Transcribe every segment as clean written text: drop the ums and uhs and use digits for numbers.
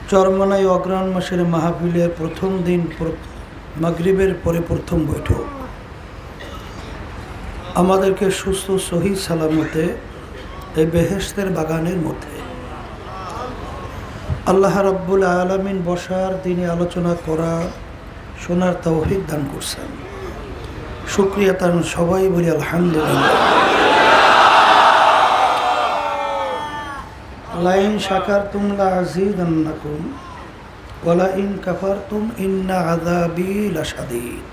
চরমনাই অগ্রহায়ণ মাসের মাহফিলের প্রথম দিন মাগরিবের পরে প্রথম বৈঠক আমাদেরকে সুস্থ সহি সালামতে এই বেহেশতের বাগানের মধ্যে আল্লাহ রাব্বুল আলামিন বসার দিনে আলোচনা করা শোনার তৌফিক দান করছেন। শুকরিয়া তার সবাই বলি আলহামদুলিল্লাহ। লাইন শাকারতুম লাযীদান্নাকুম ওয়ালা ইন কাফারতুম ইন্না আযাবী লাশাদীদ।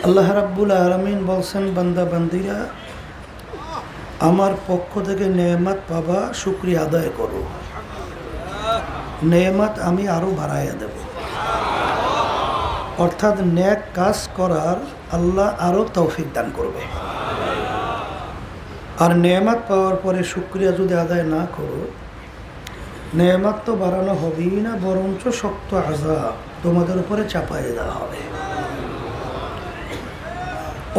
আল্লাহ রাব্বুল আলামিন বলছেন, বান্দা বান্দিরা আমার পক্ষ থেকে নেয়ামত পাবা, শুকরিয়া আদায় করো, নেয়ামত আমি আরো বাড়াইয়া দেব। অর্থাৎ নেক কাজ করার আল্লাহ আরো তৌফিক দান করবে। আর নেয়ামত পাওয়ার পরে শুকরিয়া যদি আদায় না করো, নেয়ামত তো বাড়ানো হবেই না, বরঞ্চ শক্ত আযাব তোমাদের উপরে চাপাইয়ে দেওয়া হবে।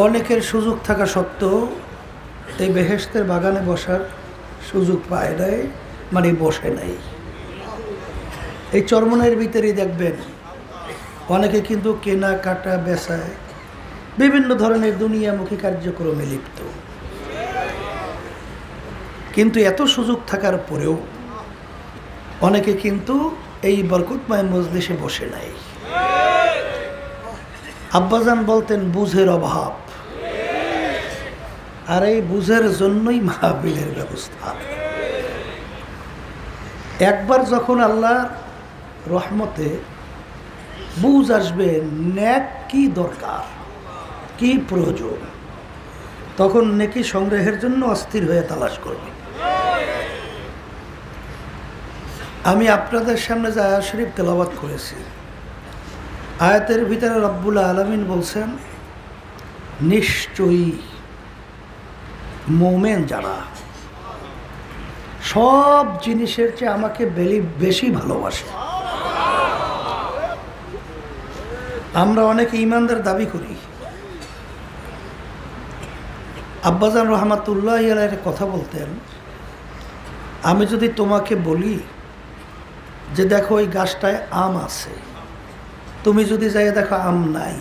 অনেকের সুযোগ থাকা সত্ত্বেও এই বেহেশতের বাগানে বসার সুযোগ পায় নাই, মানে বসে নাই। এই চরমনের ভিতরেই দেখবেন অনেকে কিন্তু কেনা কাটা বেচায় বিভিন্ন ধরনের দুনিয়ামুখী কার্যক্রমে লিপ্ত, কিন্তু এত সুযোগ থাকার পরেও অনেকে কিন্তু এই বরকতময় মজলিসে বসে নাই। আব্বাজান বলতেন বুঝের অভাব, আর এই বুঝের জন্যই মাহফিলের ব্যবস্থা। একবার যখন আল্লাহর রহমতে বুঝ আসবে নেক কি দরকার, কি প্রয়োজন, তখন নেকি সংগ্রহের জন্য অস্থির হয়ে তালাশ করবে। আমি আপনাদের সামনে যে আয়াত শরীফ তেলাওয়াত করেছি, আয়াতের ভিতরে রব্বুল আলামিন বলছেন, নিশ্চয়ই মোমেন যারা সব জিনিসের চেয়ে আমাকে বেশি ভালোবাসে। আমরা অনেকে ঈমানদার দাবি করি। আব্বাজান রহমাতুল্লাহ আলাইহির কথা বলতেন, আমি যদি তোমাকে বলি যে দেখো ওই গাছটায় আম আছে, তুমি যদি যাই দেখো আম নাই,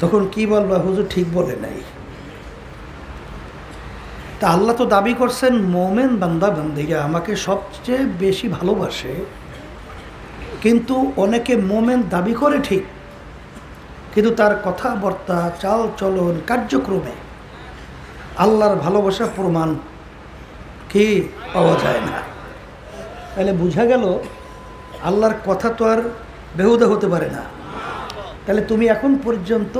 তখন কি বলবা? হুজুর ঠিক বলে নাই। তা আল্লাহ তো দাবি করছেন মোমেন বান্দা বান্দিরা আমাকে সবচেয়ে বেশি ভালোবাসে, কিন্তু অনেকে মোমেন দাবি করে ঠিক, কিন্তু তার কথাবার্তা, চাল চলন, কার্যক্রমে আল্লাহর ভালোবাসা প্রমাণ কি পাওয়া যায় না। তাহলে বোঝা গেল আল্লাহর কথা তো আর বেহুদা হতে পারে না। তাহলে তুমি এখন পর্যন্ত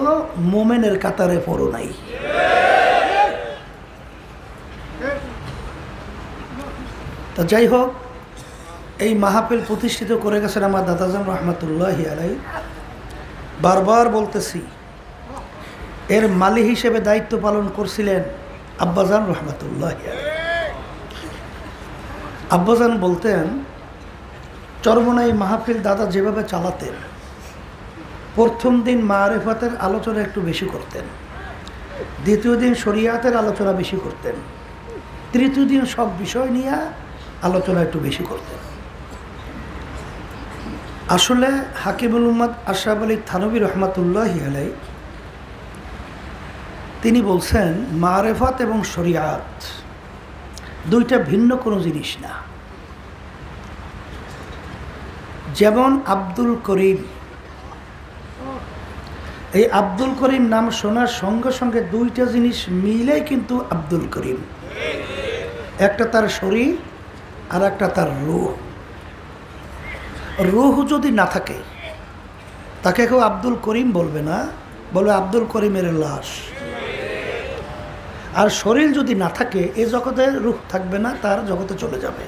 মোমেনের কাতারে পড়ো নাই। তা যাই হোক, এই মাহফিল প্রতিষ্ঠিত করে গেছেন আমার দাদাজান রহমাতুল্লাহি আলাইহি। বারবার বলতেছি, এর মালি হিসেবে দায়িত্ব পালন করছিলেন আব্বাজান রহমাতুল্লাহি আলাইহি। আব্বাজান বলতেন, চরমনাই মাহফিল দাদা যেভাবে চালাতেন, প্রথম দিন মারিফাতের আলোচনা একটু বেশি করতেন, দ্বিতীয় দিন শরিয়াতের আলোচনা বেশি করতেন, তৃতীয় দিন সব বিষয় নিয়ে আলোচনা একটু বেশি করতেন। আসলে হাকিমুল উম্মাত আশরাফ আলী থানভী রহমাতুল্লাহি আলাইহি তিনি বলছেন, মারিফাত এবং শরিয়াত দুইটা ভিন্ন কোনো জিনিস না। যেমন আব্দুল করিম, এই আব্দুল করিম নাম শোনার সঙ্গে সঙ্গে দুইটা জিনিস মিলেই কিন্তু আব্দুল করিম, একটা তার শরীর আর একটা তার রূহ। রূহ যদি না থাকে তাকে কেউ আব্দুল করিম বলবে না, বলবে আব্দুল করিমের লাশ। আর শরীর যদি না থাকে এই জগতে রূহ থাকবে না, তার জগতে চলে যাবে।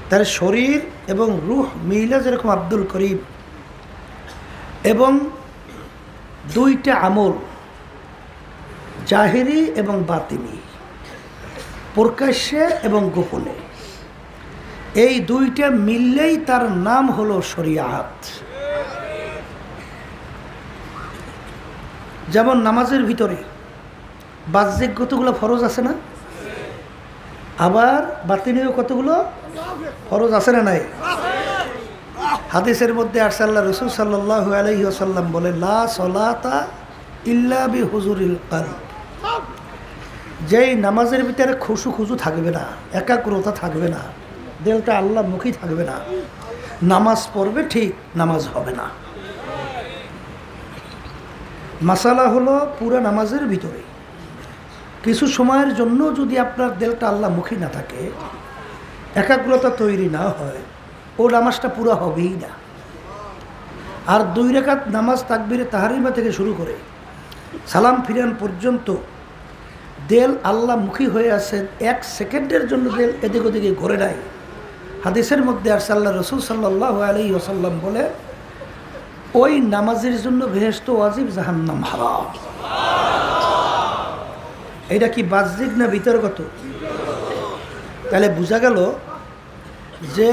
তার শরীর এবং রূহ মিলে যেরকম আব্দুল করিম, এবং দুইটা আমল জাহিরি এবং বাতিনি, প্রকাশ্যে এবং গোপনে, এই দুইটা মিললেই তার নাম হলো শরিয়াত। যেমন নামাজের ভিতরে বাহ্যিক কতগুলো ফরজ আছে না? আবার বাতিনীয় কতগুলো ফরজ আছে না নাই? হাদিসের মধ্যে আসছে আল্লাহ রাসূল সাল্লাল্লাহু আলাইহি ওয়াসাল্লাম বলে, লা সলাতা ইল্লা বিহুজুরিল কলব। যেই নামাজের ভিতরে খুশু থাকবে না, একাগ্রতা থাকবে না, দিলটা আল্লাহমুখী থাকবে না, নামাজ পড়বে ঠিক, নামাজ হবে না। মাসালা হলো পুরা নামাজের ভিতরে কিছু সময়ের জন্য যদি আপনার দিলটা আল্লাহমুখী না থাকে, একাগ্রতা তৈরি না হয়, ও নামাজটা পুরো হবেই না। আর 2 রাকাত নামাজ তাকবীরে তাহরিমা থেকে শুরু করে সালাম ফিরান পর্যন্ত দেল আল্লাহমুখী হয়ে আছেন, 1 সেকেন্ডের জন্য দেল এদিক ওদিকে ঘুরে নাই। হাদিসের মধ্যে আর আল্লাহ রাসূল সাল্লাল্লাহু আলাইহি ওয়াসাল্লাম বলে, ওই নামাজের জন্য বেহেশত ওয়াজিব, জাহান্নাম হারাম। এটা কি বাহ্যিক না বিতর্কত? তাহলে বোঝা গেল যে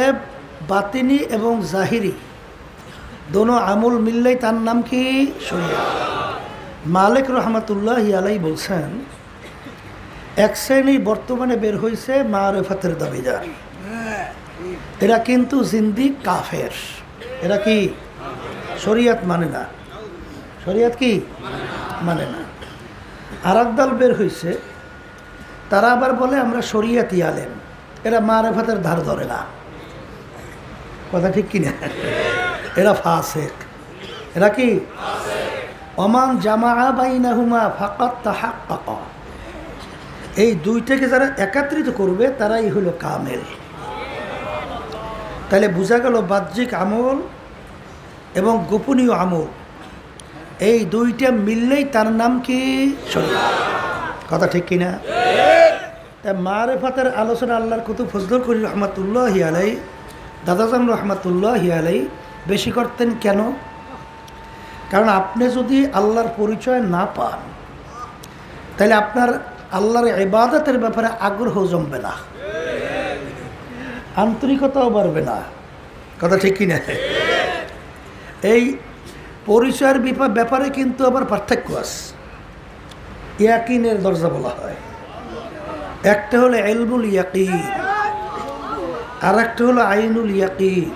বাতিনি এবং জাহিরি দোনো আমল মিললেই তার নাম কি শরীয়ত। মালিক রহমাতুল্লাহি আলাইহি বলছেন, এক শ্রেণী বর্তমানে বের হয়েছে মারিফাতের দাবিদার, এরা কিন্তু জিন্দিক কাফের। এরা কি শরীয়ত মানে না, শরীয়ত কি মানে না। আর এক দল বের হয়েছে, তারা আবার বলে আমরা শরীয়তি আলেম, এরা মারিফাতের ধার ধরে না। কথা ঠিক কিনা? এরা ফাসিক। এরা কি? ওমান জামা বাইনাহুমা ফাকাত তাহাক্কাকা। এই দুইটাকে যারা একত্রিত করবে তারাই হলো কামেল। তাহলে বোঝা গেল বাহ্যিক আমল এবং গোপনীয় আমল, এই দুইটা মিললেই তার নাম কি শরীয়ত। কথা ঠিক কিনা? তা মারিফাতের আলোচনা আল্লাহর কুতুব ফজলুল করিম রহমাতুল্লাহি আলাইহি, দাদাজান রহমাতুল্লাহি আলাইহি বেশি করতেন। কেন? কারণ আপনি যদি আল্লাহর পরিচয় না পান, তাহলে আপনার আল্লাহর ইবাদতের ব্যাপারে আগ্রহ জমবে না, আন্তরিকতাও বাড়বে না। কথা ঠিক কিনা? এই পরিচয়ের ব্যাপারে কিন্তু আবার পার্থক্য আছে। ইয়াকিনের দরজা বলা হয়, একটা হলো ইলমুল ইয়াকিন, আর একটা হলো আইনুল ইয়াকিন,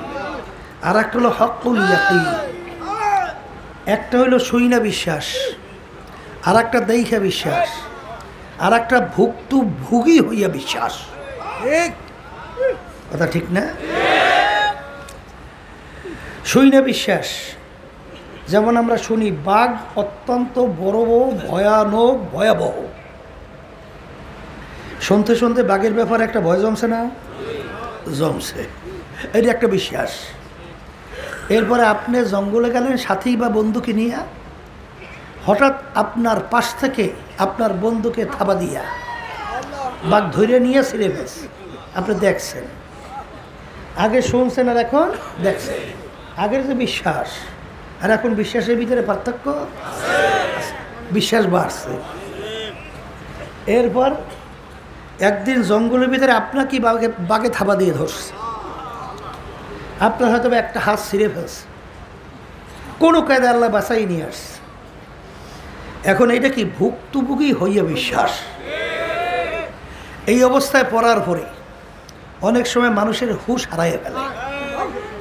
আর একটা হলো হকুল ইয়াকিন। একটা হলো সইনা বিশ্বাস, আর একটা দেখা বিশ্বাস, আর একটা ভুক্তভোগী হইয়া বিশ্বাস। কথা ঠিক না? সইনা বিশ্বাস, যেমন আমরা শুনি বাঘ অত্যন্ত বড় ভয়ানক ভয়াবহ, শুনতে শুনতে বাঘের ব্যাপারে একটা ভয় জমছে না? জমছে, এটা একটা বিশ্বাস। এরপরে আপনি জঙ্গলে গেলেন সাথী বা বন্ধুকে নিয়ে, হঠাৎ আপনার পাশ থেকে আপনার বন্ধুকে থাবা দিয়া বাঘ ধরে নিয়ে ছিঁড়ে ফেলছে। আপনি দেখছেন, আগে শুনছেন আর এখন দেখছেন। আগের যে বিশ্বাস আর এখন বিশ্বাসের ভিতরে পার্থক্য, বিশ্বাস বাড়ছে। এরপর একদিন জঙ্গলের ভিতরে আপনাকে বাঘে থাবা দিয়ে ধরছে, আপনার হয়তো একটা হাত ছিঁড়ে ফেলছে, কোনো কায়দা আল্লাহ বাঁচাই নিয়ে আসছে। এখন এটা কি ভুক্তভোগী হইয়া বিশ্বাস। এই অবস্থায় পড়ার পরে অনেক সময় মানুষের হুঁশ হারাইয়া ফেলে,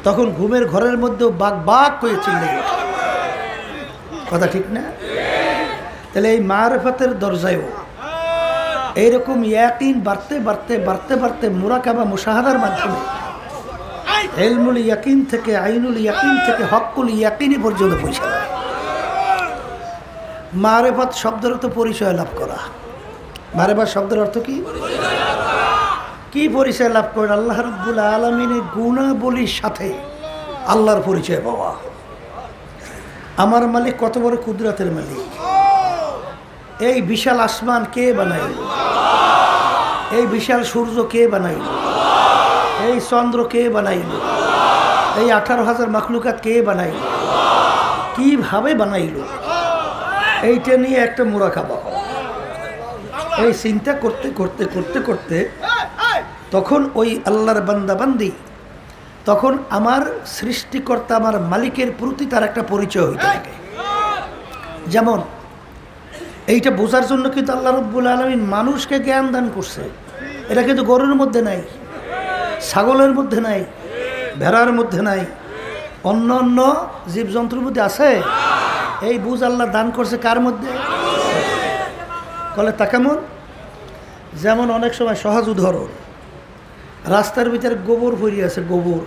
তখন ঘুমের ঘরের মধ্যেও বাঘ বাঘ করে চিল্লে ওঠে। কথা ঠিক না? তাহলে এই মারিফাতের দরজায়ও এইরকম ইয়াকিন বাড়তে বাড়তে বাড়তে বাড়তে মুরাকাবা মুশাহাদার মাধ্যমে ইলমুল ইয়াকিন থেকে আইনুল ইয়াকিন থেকে হকুল ইয়াকিনি পর্যন্ত পৌঁছে যায়। মারিফাত শব্দের অর্থ পরিচয় লাভ করা। মারিফাত শব্দের অর্থ কি? কি পরিচয় লাভ করেন? আল্লাহ রাব্বুল আলামিনের গুণাবলীর সাথে আল্লাহর পরিচয় পাওয়া। আমার মালিক কত বড় কুদরতের মালিক, এই বিশাল আসমান কে বানাইল, এই বিশাল সূর্য কে বানাইল, এই চন্দ্র কে বানাইল, এই 18,000 মাখলুকাত কে বানাইল, কিভাবে বানাইল, এইটা নিয়ে একটা মুরাকাবা। এই চিন্তা করতে করতে করতে করতে তখন ওই আল্লাহর বান্দাবান্দি, তখন আমার সৃষ্টিকর্তা আমার মালিকের প্রতি তার একটা পরিচয় হইতে থাকে। যেমন এইটা বোঝার জন্য কিন্তু আল্লাহ রাব্বুল আলামিন মানুষকে জ্ঞান দান করছে। এটা কিন্তু গরুর মধ্যে নাই, ছাগলের মধ্যে নাই, ভেড়ার মধ্যে নাই, অন্য অন্য জীবজন্তুর মধ্যে আছে। এই বুঝ আল্লাহ দান করছে কার মধ্যে? বলে তা কেমন? যেমন অনেক সময় সহজ উদাহরণ, রাস্তার ভিতরে গোবর ভরিয়ে আছে, গোবর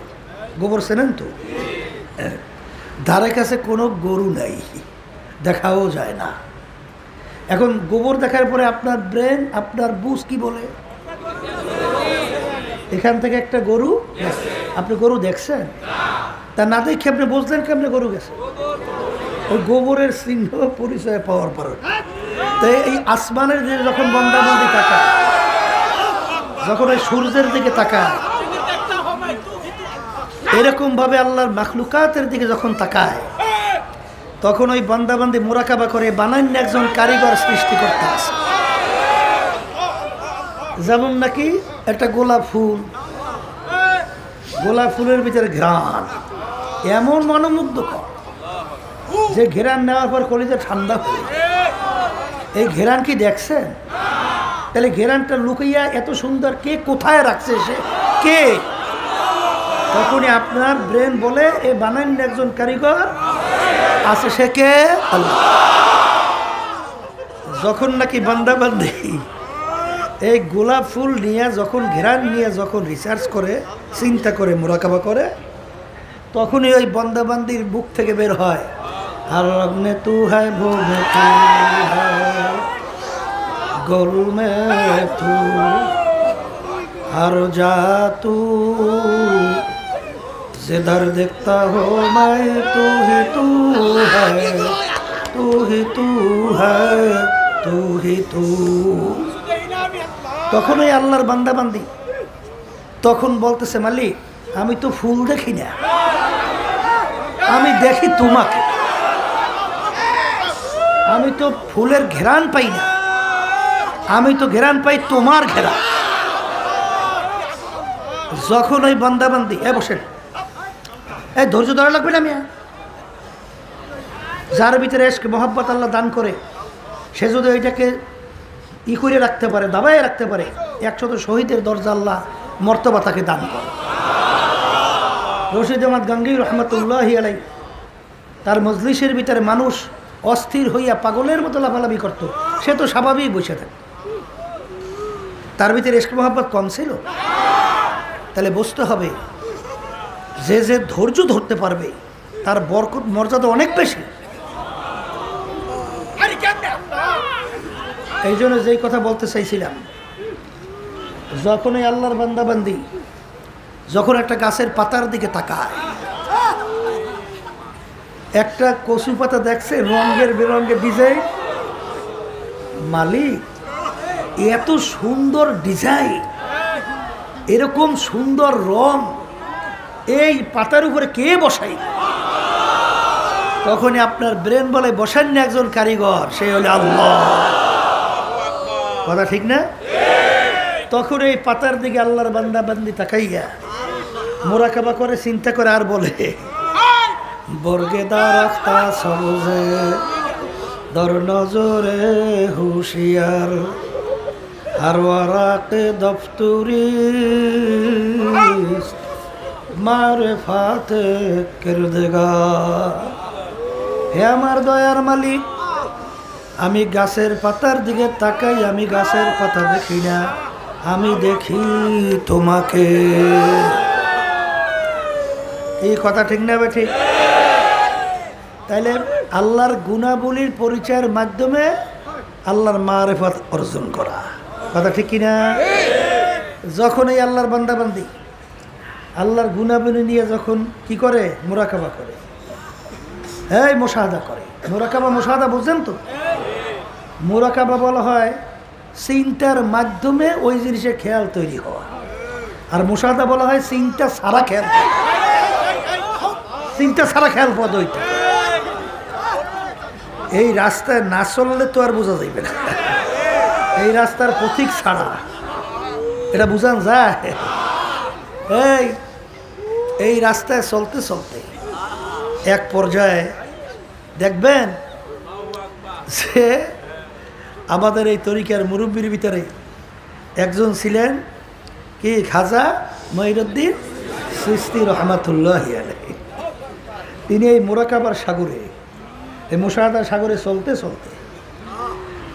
গোবর চেনেন তো? ধারে কাছে কোনো গরু নাই, দেখাও যায় না। এখন গোবর দেখার পরে আপনার ব্রেন, আপনার বুঝ কি বলে? এখান থেকে একটা গরু, আপনি গরু দেখছেন? তা না দেখে আপনি বুঝলেন কেমনে গরু গেছে? ওই গোবরের চিহ্ন পরিচয় পাওয়ার পর। তাই এই আসমানের দিকে যখন বন্দাবন্দি তাকায়, যখন ওই সূর্যের দিকে তাকায়, এরকম ভাবে আল্লাহর মাখলুকাতের দিকে যখন তাকায়, তখন ওই বান্দাবান্দি মোরাকাবা করে বানান্য একজন কারিগর সৃষ্টি করতে আসে। যেমন নাকি একটা গোলাপ ফুল, গোলাপ ফুলের ভিতরে ঘ্রাণ এমন মনোমুগ্ধকর যে ঘেরান নেওয়ার পর কলিজা ঠান্ডা হয়ে যায়। এই ঘেরান কি দেখছেন? তাহলে ঘেরানটা লুকাইয়া এত সুন্দর কে কোথায় রাখছে? সে কে? তখনই আপনার ব্রেন বলে এ বানান্য একজন কারিগর আছে, সে কে? আল্লাহ। যখন নাকি বান্দাবান্দি এই গোলাপ ফুল নিয়ে, যখন ঘেরান নিয়ে যখন রিসার্চ করে, চিন্তা করে, মোরাকাবা করে, তখনই ওই বান্দাবান্দির বুক থেকে বের হয়, আর রগ্নে তু হ্যায় ভোগে তু হ্যায় গোল মে তু আর যা তু जिधर देखता हो मैं तू ही तू है, तू ही तू है, तू ही तू। তখন ওই আল্লাহর বান্দাবান্দি তখন বলতেছে, মালিক আমি তো ফুল দেখি না, আমি দেখি তোমাকে, আমি তো ফুলের ঘেরান পাই না, আমি তো ঘেরান পাই তোমার ঘেরান। যখন ওই বান্দাবান্দি বসেন, এই ধৈর্য ধরা লাগবে না মিয়া। যার ভিতরে এসকে মোহাব্বত আল্লাহ দান করে, সে যদি ওইটাকে করে রাখতে পারে, দাবায় রাখতে পারে, 100 শহীদের দরজা আল্লাহ মর্তবা তাকে দান করে। রশিদ আহমদ গাঙ্গী রহমতুল্লাহি আলাই, তার মজলিসের ভিতরে মানুষ অস্থির হইয়া পাগলের মতো লাফালাফি করত, সে তো স্বাভাবিক বসে থাকে। তার ভিতরে এসকে মোহাব্বত কম ছিল? তাহলে বুঝতে হবে যে যে ধৈর্য ধরতে পারবে তার বরকত মর্যাদা অনেক বেশি। এই জন্য যেই কথা বলতে চাইছিলাম, যখন এই আল্লাহর বান্দাবান্দি যখন একটা গাছের পাতার দিকে তাকায়, একটা কচু পাতা দেখছে রঙের বেরঙের ডিজাইন, মালিক এত সুন্দর ডিজাইন, এরকম সুন্দর রং এই পাতার উপরে কে বসাই? তখনই আপনার ব্রেন বলে বসান না একজন কারিগর, সে হলে আল্লাহ। কথা ঠিক না? তখন এই পাতার দিকে আল্লাহর বান্দা বান্দি তাকাইয়া মোরাকাবা করে, চিন্তা করে, আর বলে বর্গেদার আখতা সবজে দর নজরে হুশিয়ার আর ওয়ারাকে দফতুরি মারেফাতে কিরদেগার। হে আমার দয়ার মালিক, আমি গাছের পাতার দিকে তাকাই, আমি গাছের পাতা দেখি না, আমি দেখি তোমাকে। এই কথা ঠিক না বেঠিক? তাইলে আল্লাহর গুণাবলীর পরিচয়ের মাধ্যমে আল্লাহর মারেফত অর্জন করা, কথা ঠিক কিনা? যখন এই আল্লাহর বান্দাবান্দি আল্লাহর গুণাবলী নিয়ে যখন কি করে, মোরাকাবা করে, এই মুশাহাদা করে। মোরাকাবা মুশাহাদা বুঝছেন তো? মোরাকাবা বলা হয় চিন্তার মাধ্যমে ওই জিনিসের খেয়াল তৈরি হওয়া, আর মুশাহাদা বলা হয় চিন্তা ছাড়া খেয়াল, চিন্তা ছাড়া খেয়াল পদ ওইটা। এই রাস্তায় না চললে তো আর বোঝা যাইবে না, এই রাস্তার পথিক ছাড়া এটা বুঝান যায়? এই রাস্তায় চলতে চলতে এক পর্যায়ে দেখবেন যে আমাদের এই তরিকার মুরব্বির ভিতরে একজন ছিলেন কি খাজা মঈনুদ্দিন চিশতি রহমাতুল্লাহি আলাইহি। তিনি এই মুরাকাবার সাগরে, এই মুশাহাদার সাগরে চলতে চলতে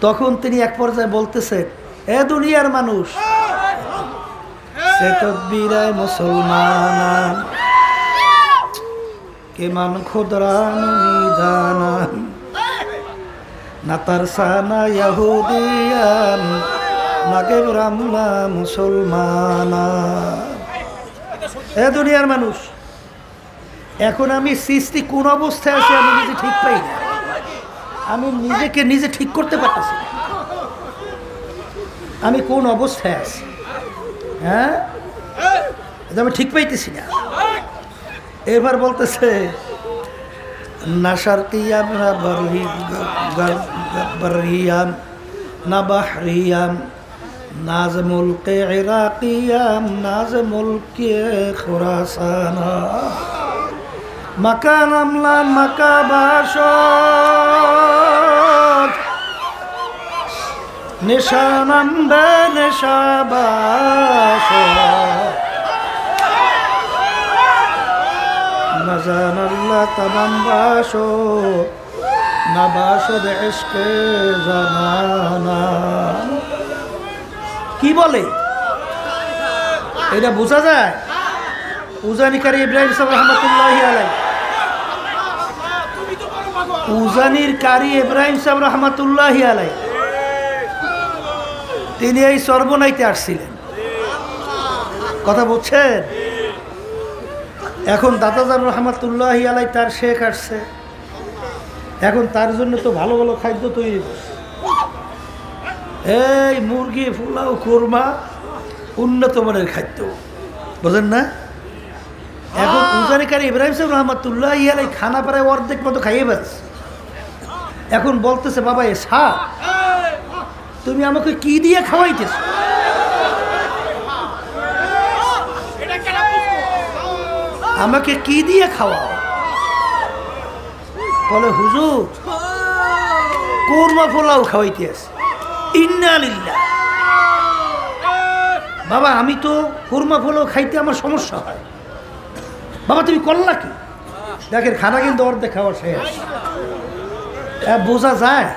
তখন তিনি এক পর্যায়ে বলতেছেন, এ দুনিয়ার মানুষ, সে তকবীরায় মুসলমান কেমান খুদরান নিদানান নাতারসানা ইয়াহুদিয়ান নাগে রামলা মুসলমানা। এ দুনিয়ার মানুষ, এখন আমি সৃষ্টি কোন অবস্থায় আছি আমি নিজে ঠিক পাই না, আমি নিজেকে নিজে ঠিক করতে পারতেছি না, আমি কোন অবস্থায় আছি, হ্যাঁ আমি ঠিক পাইতেছি না। এবার বলতেছে না শারকিয়াম না বারহিয়াম না বাহরিয়াম নাজ মুলকে ইরাকিয়াম নাজ মুলকে খুরাসান মাকান আমলা মাকা বাসদ নিশানাম বে নিশাবাস নজান আল্লাহ তামাম বাসো না বাসদ ইশকে জানানা। কি বলে এটা বোঝা যায়? উজানিকারী ইব্রাহিম সাহেব রহমতুল্লাহি আলাইহি, উজানির কারি ইব্রাহিম সাহেব রহমতুল্লাহি আলাইহি তিনি এই সর্বনাইতে আসছিলেন, কথা বলছেন। এখন দাদাজান রহমতুল্লাহি আলাইহি তার শেখ আসছে, এখন তার জন্য তো ভালো ভালো খাদ্য তৈরি করছে, এই মুরগি পোলাও কোরমা উন্নত মানের খাদ্য, বোঝেন না? এখন উজানিকারী ইব্রাহিম সাহেব রহমতুল্লাহি আলাইহি খানা প্রায় অর্ধেক মতো খাইয়ে পাচ্ছে। এখন বলতেছে, বাবা এ সাপ, তুমি আমাকে কি দিয়ে খাওয়াইতেছ? আমাকে কি দিয়ে খাওয়াও? বলে হুজুর কোরমা পোলাও খাওয়াইতে আছে। ইন্না লিল্লাহ। বাবা আমি তো কোরমা পোলাও খাইতে আমার সমস্যা হয়, বাবা তুমি করলা কি? দেখেন খানা কিন্তু অর্ধেক খাওয়া শেষ। বোঝা যায়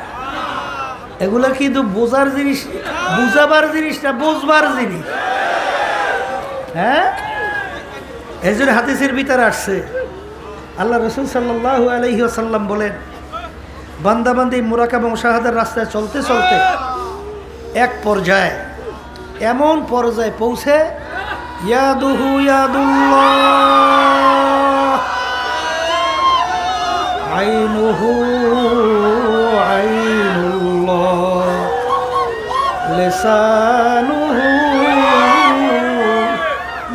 এগুলা কিন্তু বোঝার জিনিস, বুঝাবার জিনিস না বুঝবার জিনিস, হ্যাঁ। এই জন্য হাদিসের ভিতরে আসছে আল্লাহ রসুল সাল্লাল্লাহু আলাইহি ওয়াসাল্লাম বলেন, বান্দাবান্দি মুরাকাবা মুশাহাদার রাস্তায় চলতে চলতে এক পর্যায়ে এমন পর্যায়ে পৌঁছে ইয়াদুহু ইয়াদুল্লাহ আইনুহু আইনুল্লাহ লিসানুহু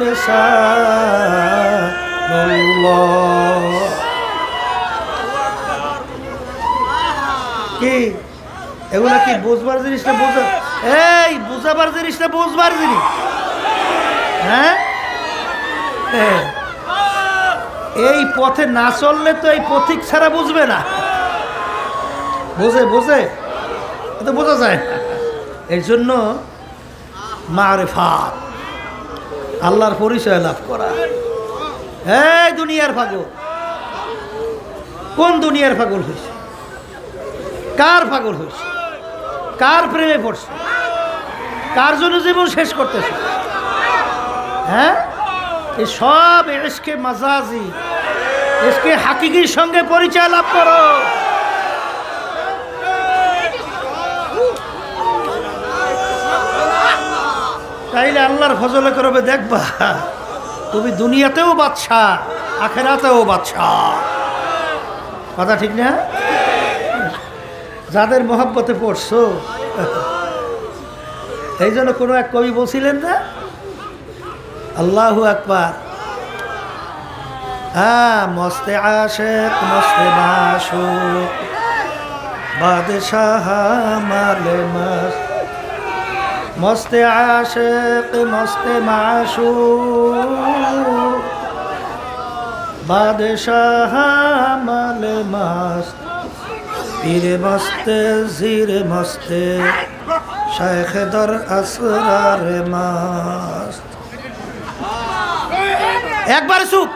লিসানুল্লাহ। কি এগুলা কি বুঝবার জিনিস না বোঝা, এই বুঝাবার জিনিস না বুঝবার জিনিস, হ্যাঁ। এই পথে না চললে তো এই পথিক ছাড়া বুঝবে না, বোঝে বোঝে তো বোঝা যায় না। এই জন্য মারিফাত আল্লাহর পরিচয় লাভ করা। এই দুনিয়ার পাগল, কোন দুনিয়ার পাগল হয়েছে? কার পাগল হয়েছে? কার প্রেমে পড়ছে? কার জন্য জীবন শেষ করতেছে? হ্যাঁ, এই সব ইশকে মাজাজি, ইশকে হাকিকির সঙ্গে পরিচয় লাভ করো। তাইলে আল্লাহর ফজলে করবে, দেখবা তুমি দুনিয়াতেও বাদশা আখেরাতেও বাদশা। কথা ঠিক না? যাদের মহব্বতে পড়ছো, এই জন্য কোনো এক কবি বলছিলেন না, আল্লাহু আকবার, হ্যাঁ, মস্তে আশেক মস্তে মাশুক বাদশাহ মালে মস্ত, মস্তে আশেক মস্তে মাশুক বাদশাহ মালে মস্ত, পীরে মস্তে জিরে মস্তে শেখ দর আসরার মস্ত। একবারে চুপ,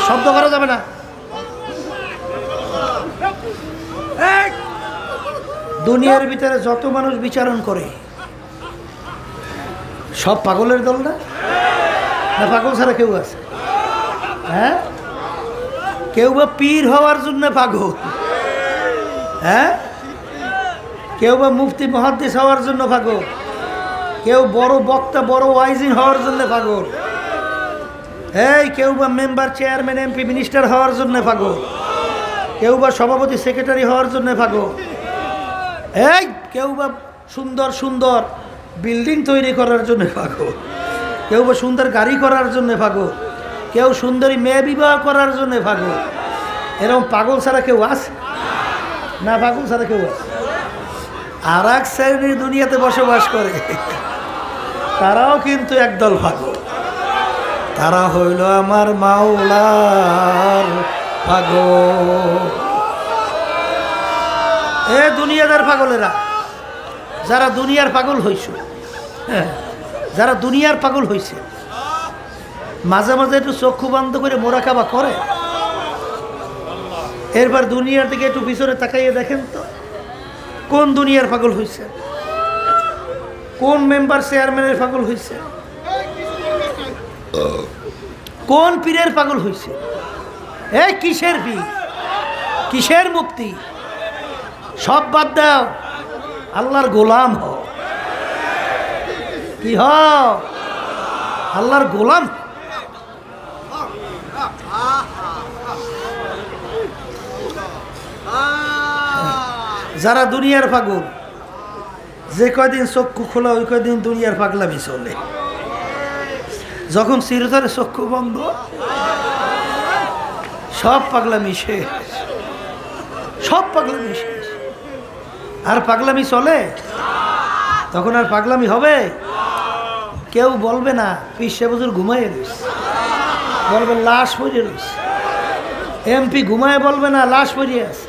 শব্দ করা যাবে না। দুনিয়ার ভিতরে যত মানুষ বিচারণ করে সব পাগলের দল না? না পাগল ছাড়া কেউ আছে? হ্যাঁ, কেউ বা পীর হওয়ার জন্য পাগল, হ্যাঁ, কেউ বা মুফতি মুহাদ্দিস হওয়ার জন্য পাগল, কেউ বড় বক্তা বড় ওয়াইজিন হওয়ার জন্য পাগল, এই কেউ বা মেম্বার চেয়ারম্যান এমপি মিনিস্টার হওয়ার জন্য পাগল, কেউ বা সভাপতি সেক্রেটারি হওয়ার জন্য পাগল, এই কেউ বা সুন্দর সুন্দর বিল্ডিং তৈরি করার জন্য পাগল, কেউ বা সুন্দর গাড়ি করার জন্য পাগল, কেউ সুন্দরী মেয়ে বিবাহ করার জন্য পাগল। এরকম পাগল ছাড়া কেউ আছে না? পাগল ছাড়া কেউ আছে? আর এক শ্রেণীর দুনিয়াতে বসবাস করে, তারাও কিন্তু একদল পাগল। তারা হইল আমার মাওলার পাগল। এ দুনিয়াদার পাগলেরা, যারা দুনিয়ার পাগল হইছ, হ্যাঁ, যারা দুনিয়ার পাগল হইছে, মাঝে মাঝে একটু চক্ষু বন্ধ করে মোরাকাবা করে, এরপর দুনিয়ার দিকে একটু পিছনে তাকাইয়ে দেখেন তো কোন দুনিয়ার পাগল হইছে, কোন মেম্বার চেয়ারম্যানের পাগল হইছে, কোন পীরের পাগল হইছে। এই কিসের পীর, কিসের মুক্তি? সব বাদ দাও, আল্লাহর গোলাম হও। কি হও? আল্লাহর গোলাম। যারা দুনিয়ার পাগল, যে কয়দিন চক্ষু খোলা ওই কয়দিন দুনিয়ার পাগলামি চলে। যখন চিরতরে চক্ষু বন্ধ, সব পাগলামি শেষ, সব পাগলামি শেষ। আর পাগলামি চলে, তখন আর পাগলামি হবে? কেউ বলবে না পীর সাহেব হুজুর ঘুমায় রয়েছে, বলবে লাশ পড়ে রয়েছে। এমপি ঘুমায় বলবে না লাশ পড়িয়ে আছে,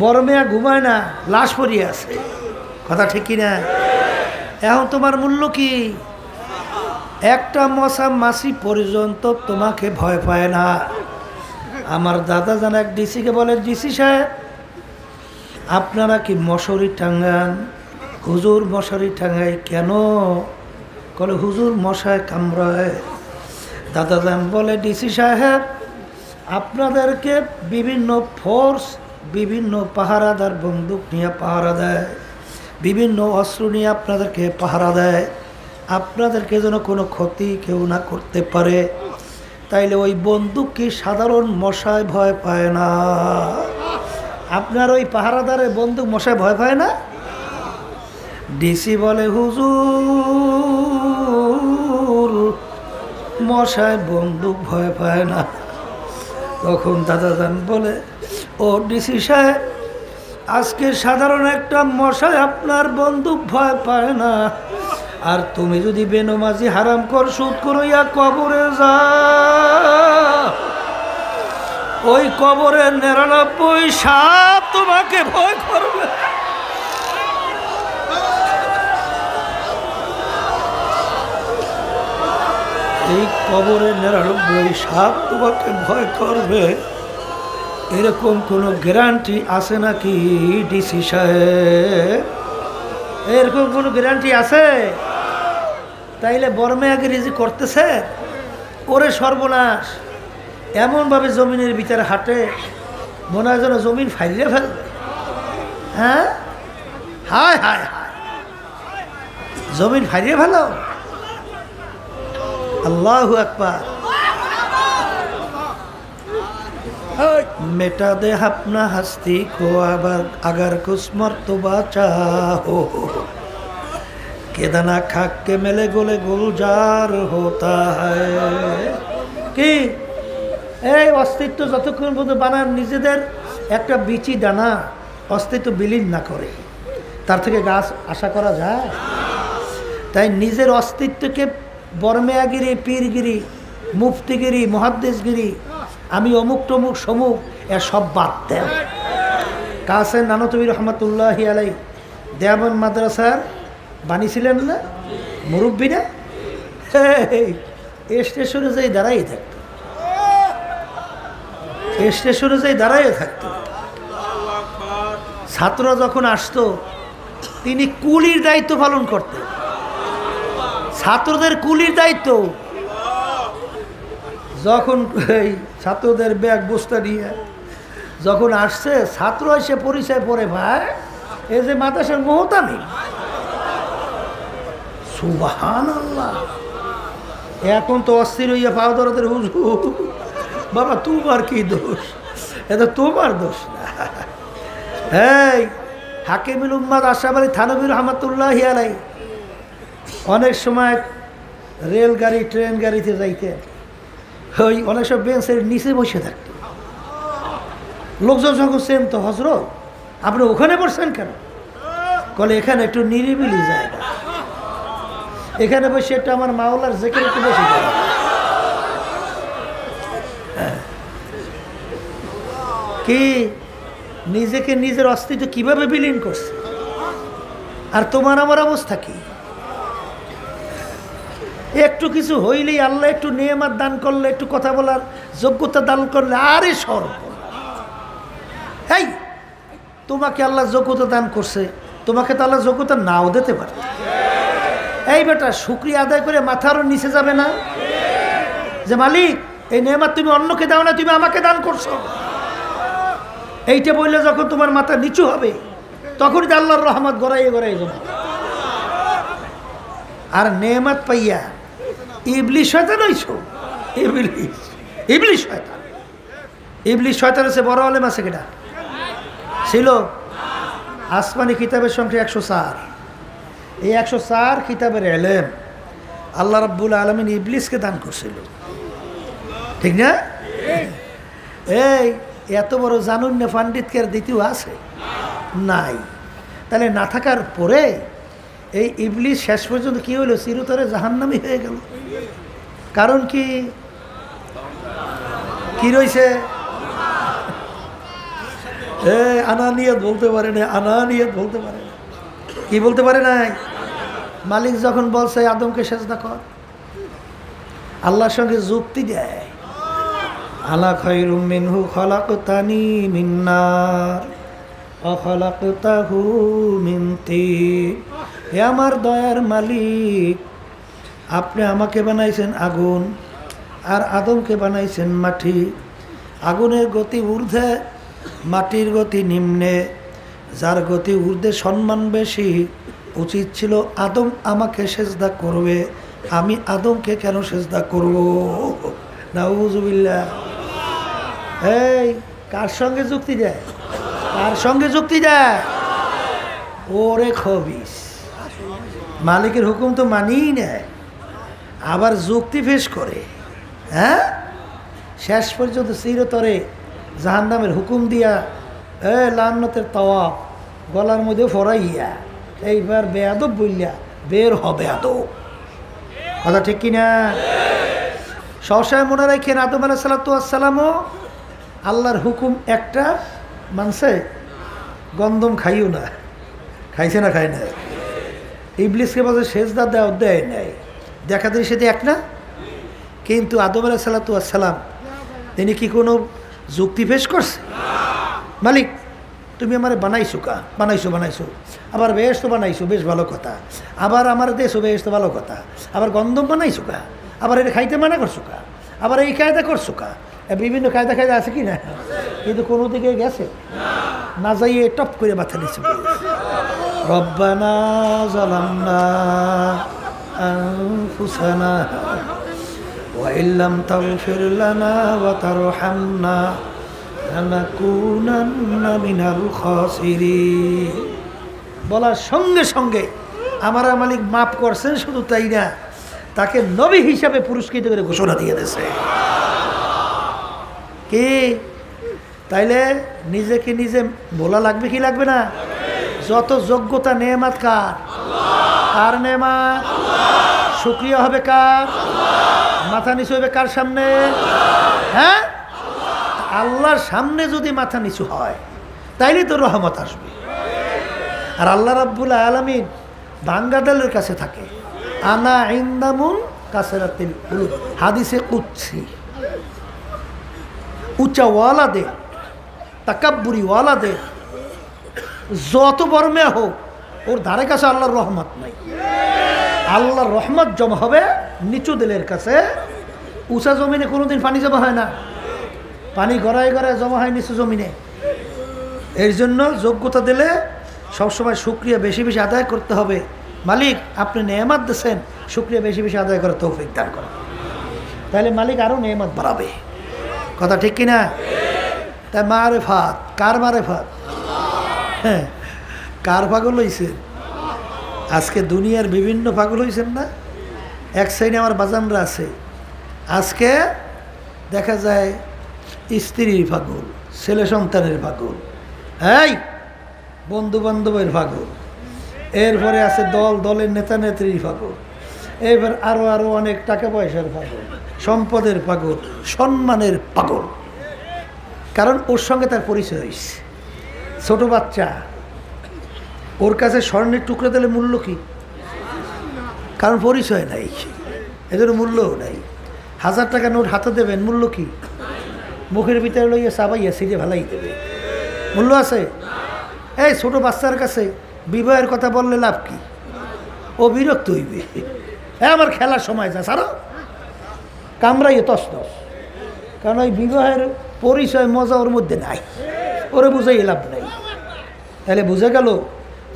বড় মেয়া ঘুমায় না লাশ পড়িয়ে আছে। কথা ঠিক কিনা? এখন তোমার মূল্য কি? একটা মশা মাছি পর্যন্ত তোমাকে ভয় পায় না। আমার দাদা জান এক ডিসিকে বলে, ডিসি সাহেব আপনারা কি মশারি টাঙ্গান? হুজুর মশারি টাঙ্গাই কেন? বলে হুজুর মশায় কামড়ায়। দাদা জান বলে, ডিসি সাহেব আপনাদেরকে বিভিন্ন ফোর্স, বিভিন্ন পাহারাদার বন্দুক নিয়ে পাহারা দেয়, বিভিন্ন অস্ত্র নিয়ে আপনাদেরকে পাহারা দেয়, আপনাদেরকে যেন কোনো ক্ষতি কেউ না করতে পারে। তাইলে ওই বন্দুক কি সাধারণ মশায় ভয় পায় না? আপনার ওই পাহারাদারের বন্দুক মশায় ভয় পায় না? ডিসি বলে, হুজুর মশায় বন্দুক ভয় পায় না। তখন দাদা জান বলে, ও ডিসি সাহেব আজকে সাধারণ একটা মশায় আপনার বন্দুক ভয় পায় না। আর তুমি যদি বেনমাজি হারাম কর সুদ করিয়া কবরে যা, ওই কবরে 99 সাপ তোমাকে ভয় করবে। এই কবরে 99 সাপ তোমাকে ভয় করবে, এরকম কোনো গ্যারান্টি আছে নাকি ডিসি সাহেব? এরকম কোনো গ্যারান্টি আছে? তাইলে বর্মে আগে রিজি করতেছে, ওরে সর্বনাশ এমনভাবে জমিনের ভিতরে হাঁটে মনে হয় যেন জমিন ফাইলে ফেলবে। হ্যাঁ, হায় হায় হায়, জমিন ফাইলে ফেলো। আল্লাহু আকবার। मेटा दे अपना हस्ती को अगर कुछ मर्तबा चाहो, के दाना खाक के मेले गोले गुलजार होता है। কি এই অস্তিত্ব যতক্ষণ পর্যন্ত বানান নিজেদের একটা বিচি দানা অস্তিত্ব বিলীন না করে, তার থেকে গাছ আশা করা যায়? তাই নিজের অস্তিত্বকে বর্মেয়াগিরি, পীরগিরি, মুফতিগিরি, মুহাদ্দিসগিরি, আমি অমুক টমুক সমুক এর সব বাদ দেন। কাসেম নানতবী রহমতুল্লাহি আলাই দেওবন্দ মাদ্রাসার বানিয়েছিলেন না, মুরব্বী না? স্টেশনে যাই দাঁড়াই থাকতো, স্টেশনে যাই দাঁড়াই থাকতো। ছাত্ররা যখন আসতো তিনি কুলির দায়িত্ব পালন করতেন, ছাত্রদের কুলির দায়িত্ব। যখন এই ছাত্রদের ব্যাগ বস্তা নিয়ে যখন আসছে, ছাত্র এসে পরিচয় পড়ে, ভাই এই যে মাদ্রাসার মোহতামিম। সুবহানাল্লাহ। এখন তো অস্থির হইয়া পাও দরদের হুজুর, বাবা তোমার কি দোষ? এটা তোমার দোষ না। এই হাকিমুল উম্মাদ আশরাফ আলী থানভী রহমাতুল্লাহি আলাইহি অনেক সময় রেলগাড়ি ট্রেন গাড়িতে যাইতে ওই অনেক সব বেঞ্চের নিচে বসে থাকতো। লোকজন যখন সেম তো হজরত আপনি ওখানে বসছেন কেন? বলে এখানে একটু নিরিবিলি জায়গা, এখানে বসে একটু আমার মাওলার জিকির একটু বসে যায়। কি নিজেকে নিজের অস্তিত্ব কিভাবে বিলীন করছে? আর তোমার আমার অবস্থা কি? একটু কিছু হইলেই আল্লাহ একটু নেয়ামত দান করলে, একটু কথা বলার যোগ্যতা দান করলে, আরে সর্ব এই তোমাকে আল্লাহ যোগ্যতা দান করছে, তোমাকে তো আল্লাহ যোগ্যতা নাও দিতে পারে। এই বেটা শুকরিয়া আদায় করে মাথারও নিচে যাবে না যে মালিক এই নেয়ামত তুমি অন্যকে দাও না, তুমি আমাকে দান করছো। এইটা বললে যখন তোমার মাথা নিচু হবে, তখনই তো আল্লাহর রহমত গড়াইয়ে গড়াইয়ে যাবে। আর নেয়ামত পাইয়া ইবলিস শয়তান হইছো। ইবলিস ইবলিস শয়তান, ইবলিস শয়তান আছে। বড় আলেম আছে কিনা? ছিল। আসমানি কিতাবের সংখ্যা 104। এই 104 কিতাবের এলেম আল্লাহ রাব্বুল আলামিন ইবলিসকে দান করছিল, ঠিক না? এই এত বড় জানুন না পণ্ডিতকে দ্বিতীয় আছে নাই? তাহলে না থাকার পরে এই ইবলিস শেষ পর্যন্ত কি হলো? চিরতরে জাহান্নামী হয়ে গেল। কারণ কি কি রয়েছে? আনানিয়ত বলতে পারে না, আনানিয়ত বলতে পারে না। কি বলতে পারে নাই? মালিক যখন বলছে আদমকে সেজদা কর, আল্লাহর সঙ্গে যুক্তি দেয়। আলা খায়রুম মিনহু খলাকতানি মিন নার ওয়া খলাকতাহু মিন তিন। হে আমার দয়ার মালিক, আপনি আমাকে বানাইছেন আগুন আর আদমকে বানাইছেন মাটি। আগুনের গতি ঊর্ধ্বে, মাটির গতি নিম্নে। যার গতি ঊর্ধ্বে সম্মান বেশি, উচিত ছিল আদম আমাকে সেজদা করবে, আমি আদমকে কেন সেজদা করব? নাউযুবিল্লাহ। এই কার সঙ্গে যুক্তি দেয়? কার সঙ্গে যুক্তি দেয়? ওরে খবিস, মালিকের হুকুম তো মানিই নেয়, আবার যুক্তি পেশ করে। হ্যাঁ, শেষ পর্যন্ত চিরতরে জাহান্নামের হুকুম দিয়া লান্নতের তাওয়াফ গলার মধ্যে ফরাইয়া এইবার বেয়াদব বললিয়া বের হবে আদব। কথা ঠিক কিনা? সবসময় মনে রাখেন, আদম আলাইহিস সালামও আল্লাহর হুকুম একটা মানছে, গন্ধম খাইও না। খাইছে না? খায় না। ইবলিসকে বলছে সেজদা দেওয়া, দেয় নাই, দেখা দিই সেটা এক না। কিন্তু আদম আলাইহিস সালাম তিনি কি কোনো যুক্তি পেশ করছে? মালিক তুমি আমার বানাইছো, বানাইছো, আবার বেশ তো বানাইছো, বেশ ভালো কথা। আবার আমার দেশও বেশ তো ভালো কথা। আবার গন্ধম বানাইছো কা, আবার এটা খাইতে মানা করছো কা, আবার এই কায়দা করছো কা। বিভিন্ন কায়দা আছে কি না? কিন্তু কোনো দিকে গেছে না, যাইয়ে টপ করে মাথা নিচে। রব্বানা যালামনা আনফুসানা ওয়া ইল্লাম তাগফির লানা ওয়া তারহামনা লানাকুনান্না মিনাল খাসিরিন। বলার সঙ্গে সঙ্গে আমার মালিক মাফ করছেন, শুধু তাই না, তাকে নবী হিসাবে পুরস্কৃত করে ঘোষণা দিয়ে দিয়েছে। কি তাইলে নিজেকে নিজে বলা লাগবে কি লাগবে না? যত যোগ্যতা নেয়ামত কার? কার নেয়ামত? শুকরিয়া হবে কার? মাথা নিচু হবে কার সামনে? হ্যাঁ, আল্লাহর সামনে যদি মাথা নিচু হয় তাইলে তো রহমত আসবে। আর আল্লাহ রাব্বুল আলামিন বান্দাদের কাছে থাকে। আনা ইনদামুন কাসরাতিল কুলুব, হাদিসে কুদসি। উচ্চাওয়ালাদের, তাকাব্বুরিওয়ালাদের যত বড় মেয়ে হোক, ওর ধারে কাছে আল্লাহর রহমত নাই। আল্লাহর রহমত জমা হবে নিচু দিলের কাছে। উঁচা জমিনে কোনোদিন পানি জমা হয় না, পানি গড়ায় গড়ায় জমা হয় নিচু জমিনে। এর জন্য যোগ্যতা দিলে সবসময় শুকরিয়া বেশি বেশি আদায় করতে হবে। মালিক আপনি নেয়ামত দিয়েছেন, শুকরিয়া বেশি বেশি আদায় করার তৌফিক দান করেন, তাহলে মালিক আরও নেয়ামত বাড়াবে। কথা ঠিক কিনা? তাই মারেফাত, কার মারেফাত? হ্যাঁ, কার পাগল হয়েছে? আজকে দুনিয়ার বিভিন্ন পাগল হয়েছেন না? এক সাইডে আমার বাজানরা আছে, আজকে দেখা যায় স্ত্রীর পাগল, ছেলে সন্তানের পাগল, এই বন্ধু বান্ধবের পাগল, এরপরে আছে দলের নেতা নেত্রীর পাগল, এবার আরও অনেক টাকা পয়সার পাগল, সম্পদের পাগল, সম্মানের পাগল। কারণ ওর সঙ্গে তার পরিচয় হয়েছে। ছোট বাচ্চা, ওর কাছে স্বর্ণের টুকরা দিলে মূল্য কি? কারণ পরিচয় নাই, এদের মূল্যও নাই। 1000 টাকা নোট হাতে দেবেন, মূল্য কি? মুখের ভিতরে লইয়া চাবাইয়া সিটে ভালাই দেবে, মূল্য আছে? এই ছোট বাচ্চার কাছে বিবাহের কথা বললে লাভ কি? ও বিরক্ত হইবে, আমার খেলার সময় যা সারা কামড়াইয়ে তস তস। কারণ ওই বিবাহের পরিচয় মজা ওর মধ্যে নাই, ওরে বুঝাই লাভ নাই। তাহলে বুঝে গেল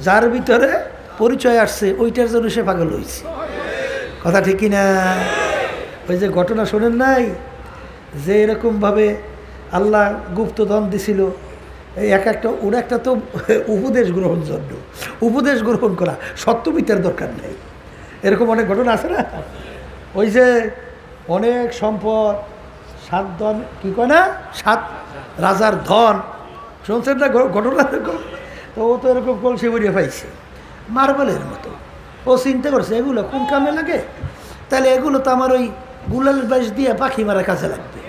যার ভিতরে পরিচয় আসছে ওইটার জন্য সে পাগল হয়েছে। কথা ঠিক কিনা? ওই যে ঘটনা শোনেন নাই, যে এরকমভাবে আল্লাহ গুপ্তধন দিছিল, ওর একটা তো উপদেশ গ্রহণ জন্য, উপদেশ গ্রহণ করা, সত্যবিতার দরকার নেই। এরকম অনেক ঘটনা আছে না? ওই যে অনেক সম্পদ, 7 ধন, কী কয় না, 7 রাজার ধন, শুনছেন না ঘটনা? তো ও তো এরকম কলসি বড়িয়ে পাইছে মার্বেলের মতো। ও চিন্তা করছে এগুলো কোন কামে লাগে, তাহলে এগুলো তো আমার ওই গুলাল বেশ দিয়ে পাখি মারা কাজে লাগবে।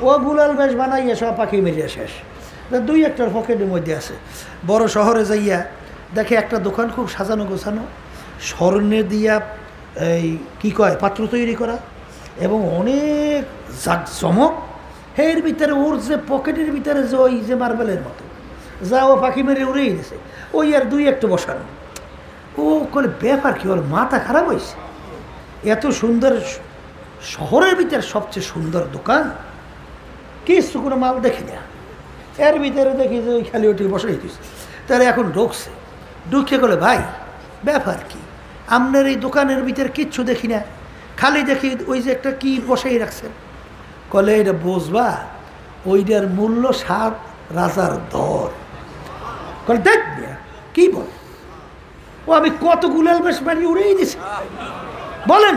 ও গুলাল বেশ বানাইয়া সব পাখি মেরিয়া শেষ। 2-1টার পকেটের মধ্যে আছে। বড় শহরে যাইয়া দেখে একটা দোকান খুব সাজানো গোছানো, স্বর্ণে দিয়া এই কী কয় পাত্র তৈরি করা, এবং অনেক জাকজমক। এর ভিতরে ওর যে পকেটের ভিতরে যে ওই যে মার্বেলের মতো যা ও পাখি মেরে উড়েই গেছে, ওই আর 2-1টা বসানো। ও করে ব্যাপার কি, ওর মাথা খারাপ হয়েছে। এত সুন্দর শহরের ভিতরে সবচেয়ে সুন্দর দোকান, কিছু কোনো মাল দেখি না, এর ভিতরে দেখি যে ওই খালি ওটি বসাই দিয়েছে। তাহলে এখন ঢুকছে, ঢুকে গেলে ভাই ব্যাপার কি, আপনার এই দোকানের ভিতরে কিচ্ছু দেখি না, খালি দেখি ওই যে একটা কি বসাই রাখছেন। কলে এটা বুঝবা, ওইটার মূল্য 7 রাজার দর। কলে দেখ কি বল, ও আমি কত গুলাল বাস বানিয়ে উড়েই দিছি, বলেন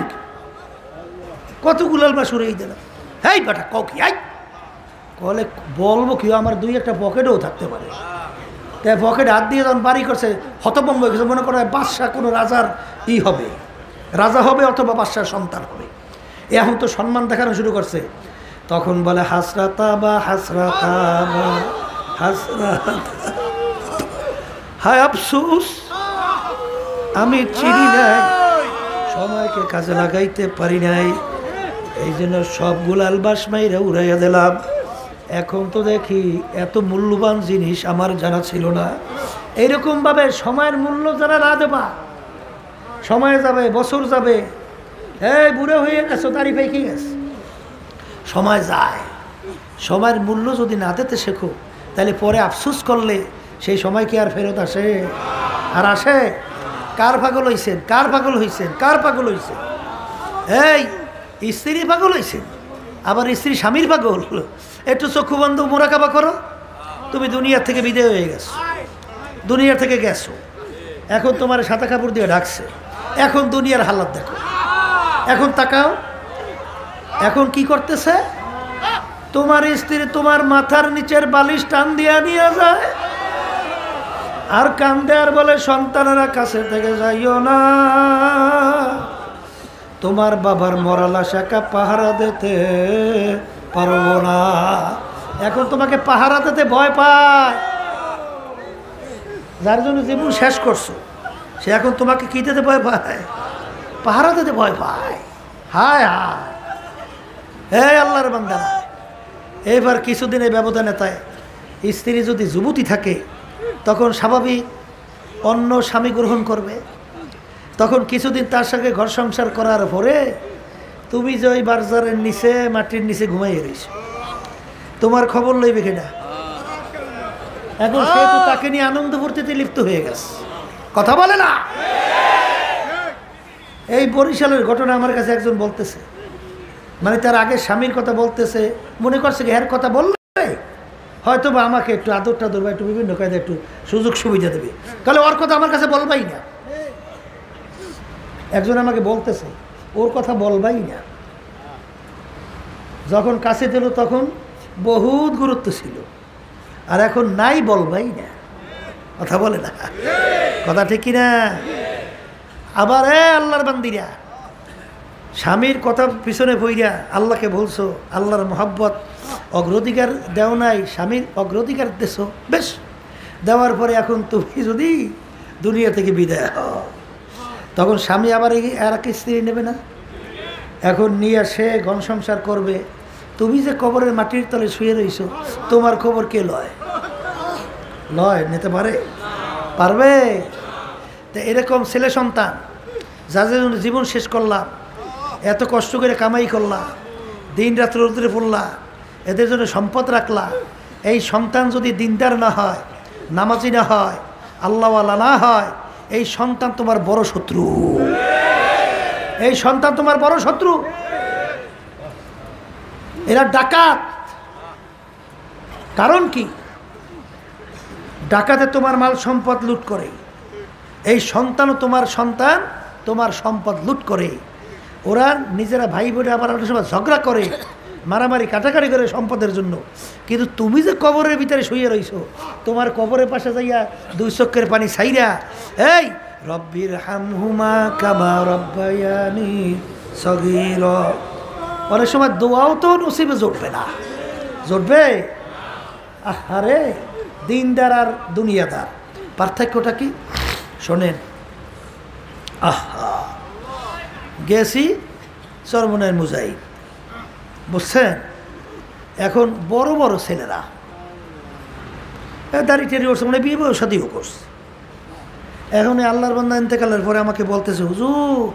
কত গুলাল বাস উড়েই দিলাম। এই বেটা ক কি, আই কলে বলবো কি, আমার 2-1টা পকেটেও থাকতে পারে। তাই পকেটে হাত দিয়ে যখন বাড়ি করছে হতভম্ব হয়ে গেছে, মনে করে বাদশাহ কোনো রাজার হবে, রাজা হবে অথবা বাদশার সন্তান হবে। এখন তো সম্মান দেখানো শুরু করছে। তখন বলে হাসরাতা বা হাসরাতা বা হাসরাতা, হায় আফসোস আমি চিনি নাই, সময়কে কাজে লাগাইতে পারি নাই, এই জন্য সব গুলাল বাস মাইরা উড়াইয়া দিলাম। এখন তো দেখি এত মূল্যবান জিনিস আমার জানা ছিল না। এইরকমভাবে সময়ের মূল্য যারা না দেবা, সময় যাবে, বছর যাবে, এই বুড়ো হয়ে গেছো, তারই পেয়ে গেছে, সময় যায়। সময়ের মূল্য যদি না দিতে শেখো, তাহলে পরে আফসোস করলে সেই সময় কি আর ফেরত আসে? আর আসে? কার পাগল হয়েছেন, কার পাগল হয়েছেন, কার পাগল হয়েছেন? এই স্ত্রী পাগল হয়েছেন, আবার স্ত্রী স্বামীর পাগল। একটু চক্ষু বন্ধ মোরাকাবা করো, তুমি দুনিয়ার থেকে বিদায় হয়ে গেছো, দুনিয়ার থেকে গেছো, এখন তোমার সাদা কাপড় দিয়ে ঢাকছে। এখন দুনিয়ার হালাত দেখো, এখন তাকাও, এখন কি করতেছে? তোমার স্ত্রী তোমার মাথার নিচের বালিশ টান দিয়া নিয়ে যায়, আর কান্দে আর বলে সন্তানেরা কাছে থেকে যাইও না, তোমার বাবার মরালা শাখা পাহারা দিতে পারবো না। এখন তোমাকে পাহারা দিতে ভয় পায়, যার জন্য জীবন শেষ করছো, সে এখন তোমাকে কি দিতে ভয় পায়? পাহারা দিতে ভয় পায়। হায় হায়, এই আল্লাহর বান্দারা, এবার কিছুদিনের ব্যবধানে তাই স্ত্রী যদি যুবতী থাকে তখন স্বাভাবিক অন্য স্বামী গ্রহণ করবে। তখন কিছুদিন তার সঙ্গে ঘর সংসার করার পরে তুমি যে ওই বাজারের নিচে মাটির নিচে ঘুমাইয়ে রয়েছ, তোমার খবর লইবে কিনা? এখন সে তো তাকে নিয়ে আনন্দ ফুর্তিতে লিপ্ত হয়ে গেছে, কথা বলে না। এই বরিশালের ঘটনা আমার কাছে একজন বলতেছে, মানে তার আগে স্বামীর কথা বলতেছে, মনে করছে কি এর কথা বললে হয়তো বা আমাকে একটু আদর টাদর বা একটু বিভিন্ন কাজে একটু সুযোগ সুবিধা দেবে, তাহলে ওর কথা আমার কাছে বলবাই না। একজন আমাকে বলতেছে ওর কথা বলবাই না, যখন কাছে দিল তখন বহুত গুরুত্ব ছিল, আর এখন নাই বলবাই না, কথা বলে না, কথা ঠিক কিনা? আবার আল্লাহর বান্দিরা স্বামীর কথা পিছনে বইরা আল্লাহকে বলছো, আল্লাহর মোহাব্বত অগ্রাধিকার দেও নাই, স্বামীর অগ্রাধিকার দেছো, বেশ দেওয়ার পরে এখন তুমি যদি দুনিয়া থেকে বিদায় হও তখন স্বামী আবার আর এক স্ত্রী নেবে না? এখন নিয়ে সে ঘন সংসার করবে, তুমি যে কবরের মাটির তলে শুয়ে রইছো তোমার খবর কে লয়? লয় নিতে পারে? পারবে? তো এরকম ছেলে সন্তান যাদের জীবন শেষ করলাম, এত কষ্ট করে কামাই করলা, দিন রাত রোদ্রে পড়লা, এদের জন্য সম্পদ রাখলা, এই সন্তান যদি দিনদার না হয়, নামাজি না হয়, আল্লাহওয়ালা না হয়, এই সন্তান তোমার বড় শত্রু, এই সন্তান তোমার বড় শত্রু। এরা ডাকাত। কারণ কি? ডাকাতে তোমার মাল সম্পদ লুট করে, এই সন্তানও তোমার সন্তান তোমার সম্পদ লুট করে। ওরা নিজেরা ভাই বোনে আবার অনেক সময় ঝগড়া করে, মারামারি কাটাকাটি করে সম্পদের জন্য। কিন্তু তুমি যে কবরের ভিতরে শুয়ে রইছো, তোমার কবরের পাশে যাইয়া দুই চোখের পানি ছাইরা এই রব্বির হামহুমা কামা রব্বায়ানি সগীরা, অনেক সময় দোয়াও তো নসিবে জুটবে না। জুটবে? আহারে, দিনদার আর দুনিয়াদার পার্থক্যটা কি শোনেন। আহা, গেছি চরমনের মুজাহিদ, বুঝছেন? এখন বড় বড় ছেলেরা দাড়ি টেরি করছে, মানে বিয়ে বয়স সাথেও করছে। এখন আল্লাহর বান্দা ইন্তেকালের পরে আমাকে বলতেছে, হুজুর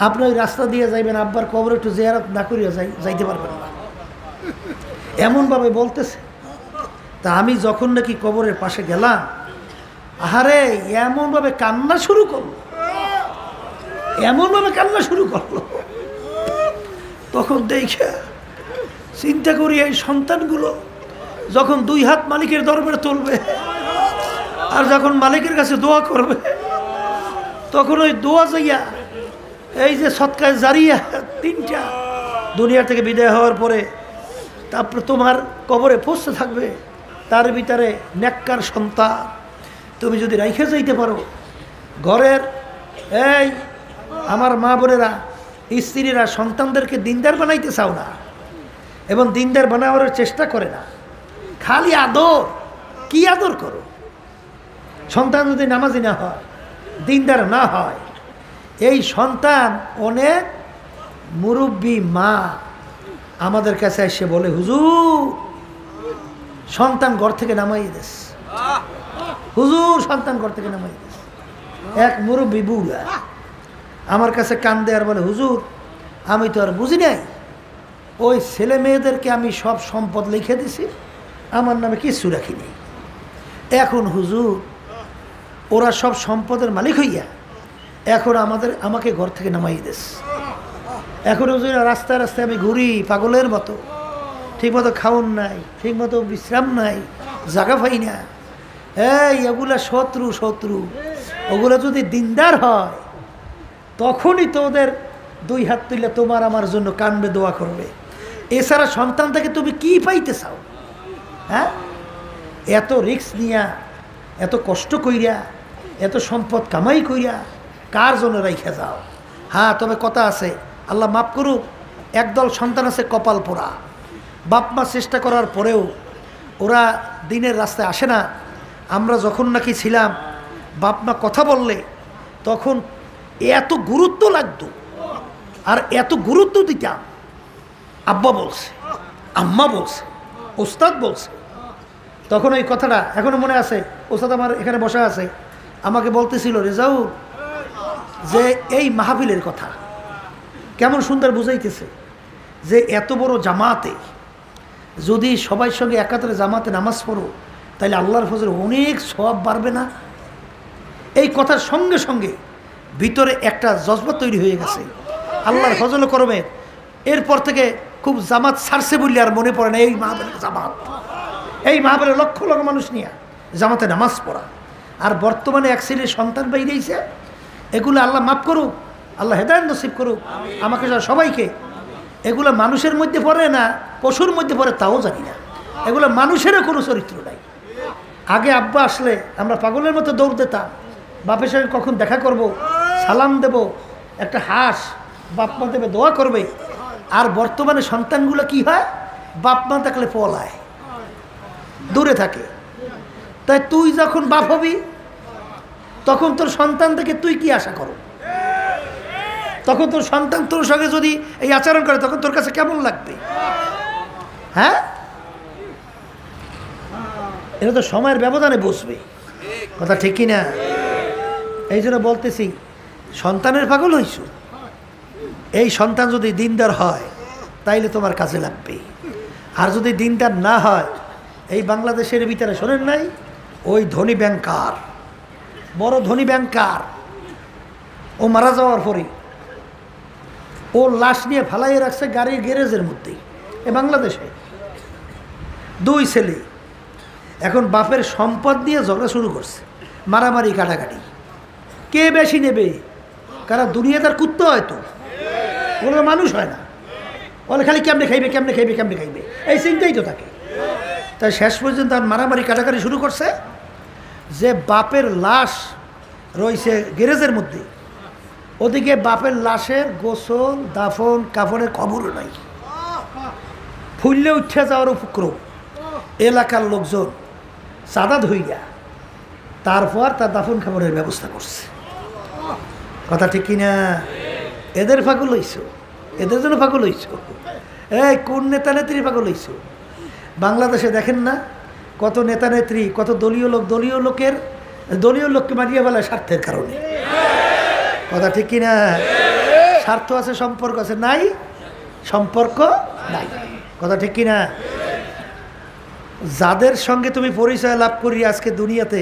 আপনি ওই রাস্তা দিয়ে যাইবেন, আব্বার কবরে একটু জিয়ারত না করিয়া যাইতে পারবেন না, এমনভাবে বলতেছে। তা আমি যখন নাকি কবরের পাশে গেলাম, আহারে এমনভাবে কান্না শুরু করলো, এমনভাবে কান্না শুরু করলো, তখন দেখে চিন্তা করি এই সন্তানগুলো যখন দুই হাত মালিকের দরবারে তুলবে আর যখন মালিকের কাছে দোয়া করবে, তখন ওই দোয়া যাইয়া এই যে সৎকায় জারিয়া তিনটা দুনিয়া থেকে বিদায় হওয়ার পরে তারপরে তোমার কবরে পৌঁছতে থাকবে। তার ভিতরে নেককার সন্তান তুমি যদি রাইখে যাইতে পারো, ঘরের এই আমার মা বোনেরা, স্ত্রীরা সন্তানদেরকে দিনদার বানাইতে চাও না এবং দিনদার বানাবার চেষ্টা করে না, খালি আদর। কি আদর করো? সন্তান যদি নামাজি না হয়, দিনদার না হয়, এই সন্তান অনেক মুরব্বী মা আমাদের কাছে এসে বলে, হুজুর সন্তান ঘর থেকে নামাই দেস, হুজুর সন্তান ঘর থেকে নামাই দেস। এক মুরব্বী বুড়া আমার কাছে কান্দে আর বলে, হুজুর আমি তো আর বুঝি নাই, ওই ছেলে মেয়েদেরকে আমি সব সম্পদ লিখে দিছি, আমার নামে কিছু রাখিনি। এখন হুজুর ওরা সব সম্পদের মালিক হইয়া এখন আমাকে ঘর থেকে নামাই দেস। এখন হুজুর রাস্তায় রাস্তায় আমি ঘুরি পাগলের মতো, ঠিকমতো খাওন নাই, ঠিকমতো বিশ্রাম নাই, জায়গা পাই না। এগুলা শত্রু শত্রু। ওগুলো যদি দিনদার হয় তখনই তো ওদের দুই হাত তুলে তোমার আমার জন্য কানবে, দোয়া করবে। এছাড়া সন্তান থেকে তুমি কি পাইতে চাও? হ্যাঁ, এত রিস্ক নিয়া, এত কষ্ট কইরা, এত সম্পদ কামাই কইরা কার জন্য রাইখা যাও? হ্যাঁ, তবে কথা আছে, আল্লাহ মাফ করুক, একদল সন্তান আছে কপাল পোড়া, বাপ মা চেষ্টা করার পরেও ওরা দিনের রাস্তায় আসে না। আমরা যখন নাকি ছিলাম, বাপ মা কথা বললে তখন এত গুরুত্ব লাগতো, আর এত গুরুত্ব দিতাম। আব্বা বলছে, আম্মা বলছে, ওস্তাদ বলছে। তখন ওই কথাটা এখনো মনে আছে। ওস্তাদ আমার এখানে বসা আছে, আমাকে বলতেছিল, রেজাউল যে এই মাহফিলের কথা কেমন সুন্দর বুঝাইতেছে যে এত বড় জামাতে যদি সবাই সঙ্গে একাত্রে জামাতে নামাজ পড়ো তাহলে আল্লাহর ফজলে অনেক সওয়াব বাড়বে না। এই কথার সঙ্গে সঙ্গে ভিতরে একটা জজবা তৈরি হয়ে গেছে আল্লাহর ফজল করবে। এরপর থেকে খুব জামাত ছাড়ছে বললে আর মনে পড়ে না এই মাহফিলের জামাত, এই মাহফিলের লক্ষ লক্ষ মানুষ নিয়ে জামাতে নামাজ পড়া। আর বর্তমানে এক ছেলের সন্তান বেরিয়েছে, এগুলো আল্লাহ মাফ করুক, আল্লাহ হেদায়েত নসিব করুক আমাকে সবাইকে। এগুলো মানুষের মধ্যে পড়ে না পশুর মধ্যে পড়ে তাও জানি না। এগুলো মানুষেরও কোনো চরিত্র নাই। আগে আব্বা আসলে আমরা পাগলের মতো দৌড় দিতাম, বাপের সঙ্গে কখন দেখা করব, সালাম দেব, একটা হাঁস বাপ মা দেবে, দোয়া করবে। আর বর্তমানে সন্তানগুলো কি হয়, বাপ মা থাকলে পলায়, দূরে থাকে। তাই তুই যখন বাপ হবি তখন তোর সন্তান থেকে তুই কি আশা করো? তখন তোর সন্তান তোর সঙ্গে যদি এই আচরণ করে তখন তোর কাছে কেমন লাগবে? হ্যাঁ, এটা তো সময়ের ব্যবধানে বসবে, কথা ঠিক কিনা? এই জন্য বলতেছি, সন্তানের পাগল হইছ, এই সন্তান যদি দিনদার হয় তাইলে তোমার কাজে লাগবে। আর যদি দিনদার না হয়, এই বাংলাদেশের ভিতরে শোনেন নাই, ওই ধনী ব্যাংকার, বড় ধনী ব্যাংকার, ও মারা যাওয়ার পরে ও লাশ নিয়ে ফালাইয়ে রাখছে গাড়ির গ্যারেজের মধ্যেই। এ বাংলাদেশে দুই ছেলে এখন বাপের সম্পদ নিয়ে ঝগড়া শুরু করছে, মারামারি কাটাকাটি, কে বেশি নেবে। কারণ দুনিয়াদার কুত্তা হয়তো, ওগুলো মানুষ হয় না, বলে খালি কেমনে খাইবে কেমনে খাইবে কেমনে খাইবে, এই চিন্তাই তো থাকে। তাই শেষ পর্যন্ত আর মারামারি কাটাকাটি শুরু করছে যে বাপের লাশ রয়েছে গ্যারেজের মধ্যে, ওদিকে বাপের লাশের গোসল দাফন কাফনের খবরও নাই, ফুললে উঠে যাওয়ার উপক্রম। এলাকার লোকজন চাঁদা ধইয়া তারপর তার দাফন খাবারের ব্যবস্থা করছে, কথা ঠিক কিনা? এদের পাগল হইছ, এদের জন্য পাগল হইছ। এই কোন নেতা নেত্রী পাগল হইছ? বাংলাদেশে দেখেন না কত নেতা নেত্রী, কত দলীয় লোক দলীয় লোককে মারিয়ে ফেলায় স্বার্থের কারণে, কথা ঠিক কিনা? স্বার্থ আছে, সম্পর্ক আছে, নাই সম্পর্ক নাই, কথা ঠিক কিনা? যাদের সঙ্গে তুমি পরিচয় লাভ করি আজকে দুনিয়াতে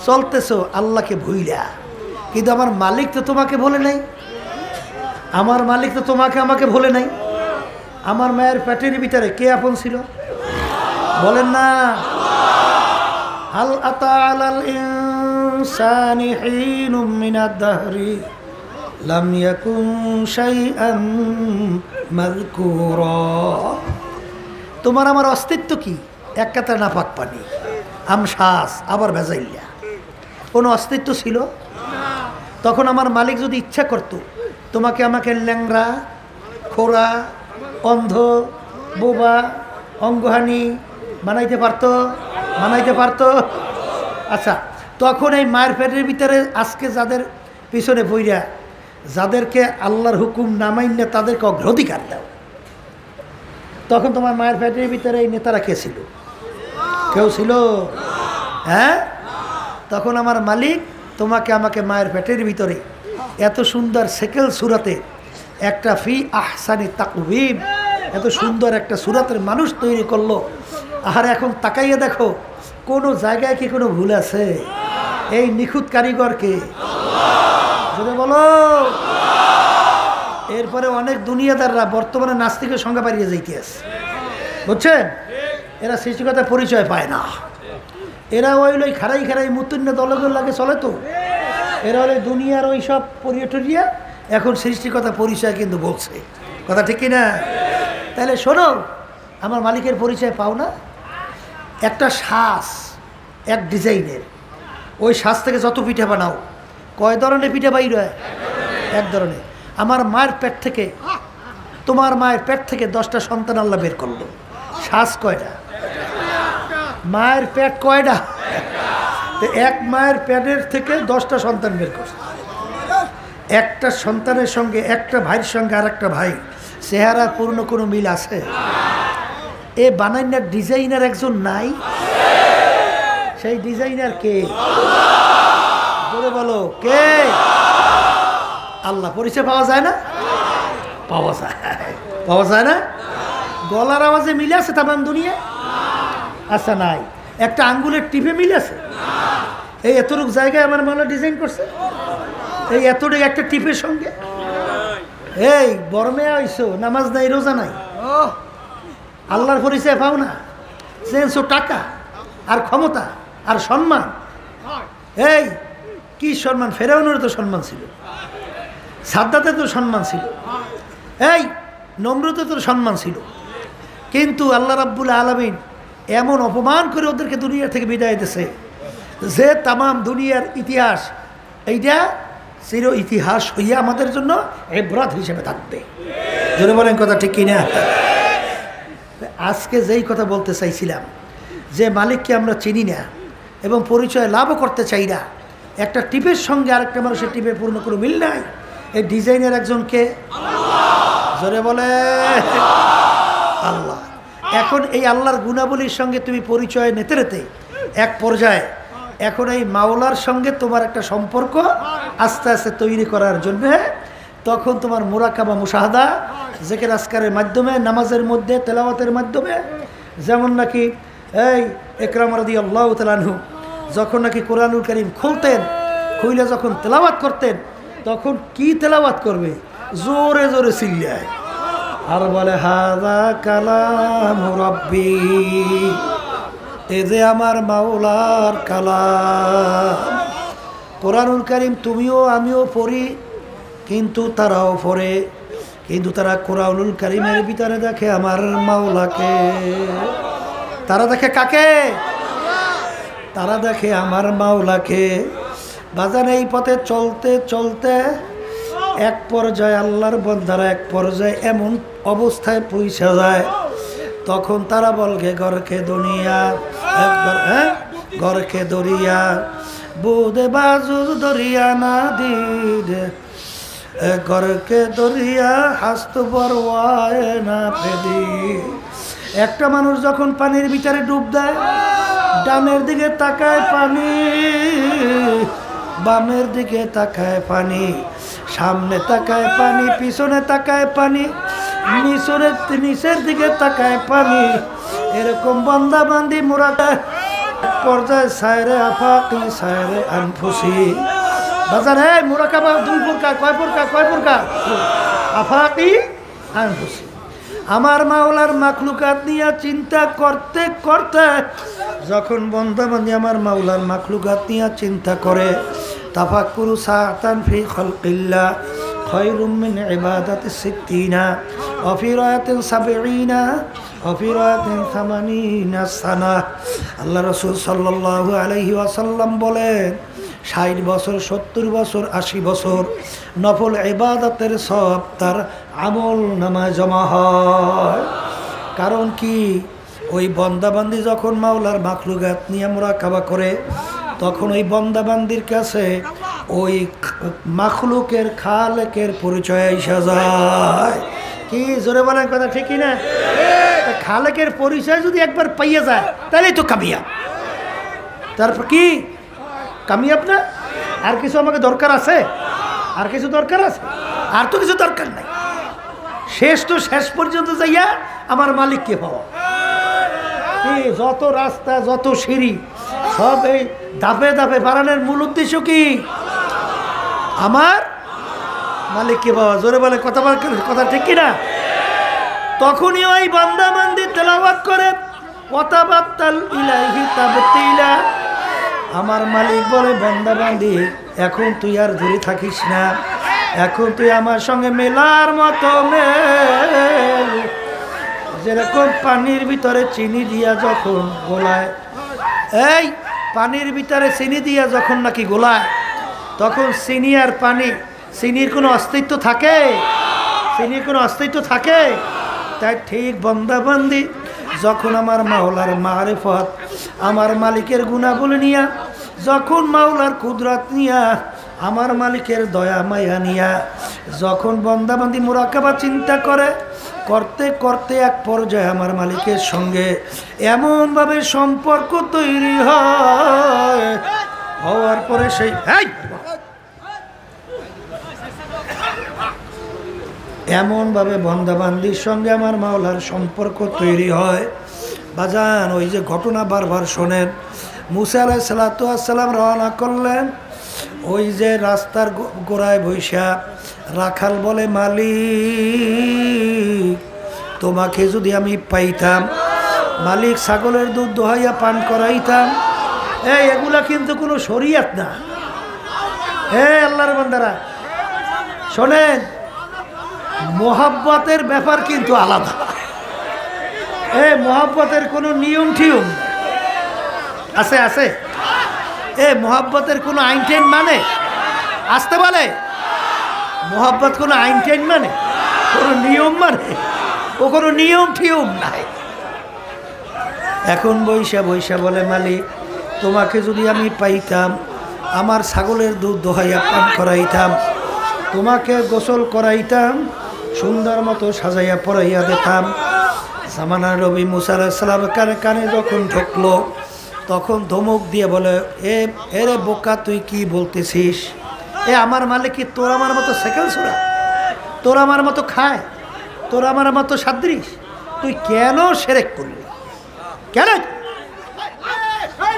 চলতেছো আল্লাহকে ভুইলা, কিন্তু আমার মালিক তো তোমাকে ভুলে নাই, আমার মালিক তো তোমাকে আমাকে ভুলে নাই। আমার মায়ের পেটের ভিতরে কে আপন ছিল বলেন না? হাল আতা আলাল ইনসানি হিনুম মিনাদ দাহরি লাম ইয়াকুন শাইআন মাযকুরা। তোমার আমার অস্তিত্ব কি? এক কাতা নাপাক পানি, আমশ্বাস, আবার ভেজাইল্লা, কোনো অস্তিত্ব ছিল? তখন আমার মালিক যদি ইচ্ছা করত তোমাকে আমাকে ল্যাংড়া, খোড়া, অন্ধ, বোবা, অঙ্গহানি বানাইতে পারতো? আচ্ছা, তখন এই মায়ের পেটের ভিতরে আজকে যাদের পিছনে বইরা যাদেরকে আল্লাহর হুকুম নামাইন্য তাদেরকে অগ্রাধিকার দাও, তখন তোমার মায়ের পেটের ভিতরে এই নেতারা কে ছিল? কেউ ছিল? হ্যাঁ, তখন আমার মালিক তোমাকে আমাকে মায়ের পেটের ভিতরে এত সুন্দর সেকেল সুরাতে একটা ফি আহসানি তাকওয়িম, এত সুন্দর একটা সুরাতের মানুষ তৈরি করলো। আর এখন তাকাইয়ে দেখো কোনো জায়গায় কি কোনো ভুল আছে? এই নিখুঁত কারিগরকে যদি বলো। এরপরে অনেক দুনিয়াদাররা বর্তমানে নাস্তিকের সংজ্ঞা বাড়িয়ে যাইতে আছে, বুঝছেন? এরা সৃষ্টিকর্তার পরিচয় পায় না, এরা ওই খাড়াই মুতুন্য দলগুলো লাগে চলে তো, এরা হলে দুনিয়ার ওই সব পরিয়টরিয়া এখন সৃষ্টিকর্তার পরিচয় কিন্তু বলছে, কথা ঠিক কিনা? তাহলে শোনো, আমার মালিকের পরিচয় পাও না? একটা শ্বাস এক ডিজাইনের, ওই শ্বাস থেকে যত পিঠা বানাও, কয় ধরনের পিঠা বাইর হয়? এক ধরনের। আমার মায়ের পেট থেকে, তোমার মায়ের পেট থেকে 10টা সন্তান আল্লাহ বের করলো, শ্বাস কয়টা? মায়ের পেট কয়টা? এক মায়ের পেটের থেকে 10টা সন্তান বের করছে। একটা সন্তানের সঙ্গে একটা ভাইয়ের সঙ্গে আর একটা ভাই চেহারা পূর্ণ কোনো মিল আছে? এ বানাইনার ডিজাইনার একজন নাই? সেই ডিজাইনার কে? বলে বলো কে? আল্লাহ। পরিচয় পাওয়া যায় না? পাওয়া যায়। পাওয়া যায় না? গলার আওয়াজে মিলে আছে তামাম দুনিয়া? আচ্ছা নাই। একটা আঙ্গুলের টিপে মিলে আছে? এই এতটুকু জায়গায় আমার মাওলা ডিজাইন করছে, এই এতটুকু একটা টিপের সঙ্গে। এই বর্মে আইসো, নামাজ নাই, রোজা নাই, আল্লাহর পরিচয় পাও না, চেঞ্জও টাকা আর ক্ষমতা আর সম্মান। এই কি সম্মান? ফেরাউনের তো সম্মান ছিল, সাদ্দাতের তো সম্মান ছিল, এই নমরুদের তো সম্মান ছিল, কিন্তু আল্লাহ রাব্বুল আলামিন এমন অপমান করে ওদেরকে দুনিয়া থেকে বিদায় দিয়েছে যে তামাম দুনিয়ার ইতিহাস এইটা চির ইতিহাস হইয়া আমাদের জন্য ইবরাত হিসেবে থাকবে। জোরে বলেন কথা ঠিক কিনা? আজকে যেই কথা বলতে চাইছিলাম, যে মালিককে আমরা চিনি না এবং পরিচয় লাভও করতে চাই না, একটা টিপের সঙ্গে আরেকটা মানুষের টিপের পূর্ণ কোনো মিল নাই, এই ডিজাইনের একজনকে জোরে বলে আল্লাহ। এখন এই আল্লাহর গুণাবলীর সঙ্গে তুমি পরিচয় নিতে নিতে এক পর্যায়ে এখন এই মাওলার সঙ্গে তোমার একটা সম্পর্ক আস্তে আস্তে তৈরি করার জন্য তখন তোমার মুরাকাবা মুশাহাদা জিকির আজকারের মাধ্যমে, নামাজের মধ্যে, তেলাওয়াতের মাধ্যমে, যেমন নাকি এই ইকরাম রাদিয়াল্লাহু তাআলা আনহু যখন নাকি কোরআনুল কারীম খুলতেন, খুলে যখন তেলাওয়াত করতেন তখন কি তেলাওয়াত করবে? জোরে জোরে চিল্লায় আর বলে হাযা কালাম রাব্বি, এ যে আমার মাওলার কালাম। কোরআনুল কারীম তুমিও আমিও পড়ি, কিন্তু তারাও পড়ে, কিন্তু তারা কোরআনুল কারীমের ভিতরে দেখে আমার মাওলাকে। তারা দেখে কাকে? তারা দেখে আমার মাওলাকে। বাজান এই পথে চলতে চলতে এক পর্যায়ে আল্লাহর বান্দারা এক পর্যায়ে এমন অবস্থায় পৌঁছে যায়, তখন তারা বলকে গরকে দুনিয়া গরকে দরিয়া বুদে বাজু দরিয়া না দিদে গরকে দরিয়া হাস্ত বরওয়ায় না ফেদি। একটা মানুষ যখন পানির ভিতরে ডুব দেয়, ডানের দিকে তাকায় পানি, বামের দিকে তাকায় পানি, সামনে তাকায় পানি, পিছনে তাকায় পানি, নিচের দিকে তাকায় পানি। এরকম বান্দা বান্দি মোরাটা পর্যায়ে সায়রে আফাকি সায়রে আনফুসি। বাজার হে মুরাকাবা দুই প্রকার, কয় প্রকার? কয় প্রকার? আফাকি আনফুসি। আমার মাওলার মাখলুকাত নিয়ে চিন্তা করতে করতে যখন বান্দা বান্দি আমার মাওলার মাখলুকাত নিয়ে চিন্তা করে, তাফাক্কুরু সাআতান ফি খালকিল্লাহ খায়রুম মিন ইবাদাতি সিত্তিনা ওয়া ফি রায়াতিন সাবঈনা ওয়া ফি রায়াতিন সামানিনা সানা। আল্লাহ রাসূল সাল্লাল্লাহু আলাইহি ওয়াসাল্লাম বলেন, ৬০ বছর, ৭০ বছর, ৮০ বছর নফল ইবাদতের সব তার আমল নামায় জমা হয়। কারণ কি? ওই বন্দাবান্দি যখন মাওলার মাখলুকাত নিয়ে মুরাকাবা করে, তখন ওই বন্দাবান্দির কাছে ওই মাখলুকের খালেকের পরিচয় এসে যায়। কি জোরে বলেন কথা ঠিক না? খালেকের পরিচয় যদি একবার পাইয়া যায় তাহলেই তো কামিয়াব। তারপর কি কামিয়াব না? আর কিছু আমাকে দরকার আছে? আর কিছু দরকার আছে? আর তো কিছু দরকার নাই। শেষ তো শেষ পর্যন্ত যাইয়া আমার মালিককে পাওয়া। যত রাস্তা, যত সিঁড়ি, সব এই ধাপে ধাপে বাড়ানোর মূল উদ্দেশ্য কি? আমার মালিককে পাওয়া। জোরে বলে কথা ঠিক কিনা? তখনই ওই বান্দা বান্দি তেলাওয়াত করে ওয়াতাবাত্তাল ইলাইহি তাবতিলা। আমার মালিক বলে, বান্দা বান্দি এখন তুই আর দূরে থাকিস না, এখন তুই আমার সঙ্গে মেলার মতো মেল। যেরকম পানির ভিতরে চিনি দিয়া যখন গোলায়, এই পানির ভিতরে চিনি দিয়া যখন নাকি গোলায়, তখন চিনি আর পানি, চিনির কোনো অস্তিত্ব থাকে? চিনির কোনো অস্তিত্ব থাকে? তাই ঠিক বান্দাবান্দি যখন আমার মাওলার মারিফত, আমার মালিকের গুণাবলী নিয়া, যখন মাওলার কুদরত নিয়া আমার মালিকের দয়া মায়া নিয়া যখন বন্দাবান্দি মুরাকাবা চিন্তা করে, করতে করতে এক পর্যায়ে আমার মালিকের সঙ্গে এমনভাবে সম্পর্ক তৈরি হয়, হওয়ার পরে সেই এমনভাবে বন্দাবান্দির সঙ্গে আমার মাওলার সম্পর্ক তৈরি হয়। বাজান, ওই যে ঘটনা বারবার শোনেন, মুসা আলাইহিস সালাতু ওয়াস সালাম রওনা করলেন, ওই যে রাস্তার গোড়ায় বৈশা রাখাল বলে, মালিক তোমাকে যদি আমি পাইতাম, মালিক ছাগলের দুধ দোহাইয়া পান করাইতাম। এগুলা কিন্তু কোনো শরিয়াত না। আল্লাহর বান্দারা শোনেন, মোহাব্বতের ব্যাপার কিন্তু আলাদা। মোহাব্বতের কোনো নিয়ম টিয়ম আছে? আছে? মোহাব্বতের কোনো আইন টাইন মানে আসতে বলে? মোহাব্বত কোনো আইন টাইন মানে, কোনো নিয়ম মানে? ও কোনো নিয়ম টিয়ম নাই। এখন বৈশা বৈশা বলে, মালিক তোমাকে যদি আমি পাইতাম, আমার ছাগলের দুধ দোহাইয়া পান করাইতাম, তোমাকে গোসল করাইতাম, সুন্দর মতো সাজাইয়া পরাইয়া দিতাম। জামানার নবী মুসা আলাইহিস সালাম কানে কানে যখন ঢুকলো, তখন ধমক দিয়ে বলে, এরে বোকা, তুই কি বলতেছিস? আমার মালিক কি তোর আমার মতো সাইকেল ছোড়া? তোর আমার মতো খায়? তোর আমার মতো সাদৃশ? তুই কেন শিরক করলি? কেন?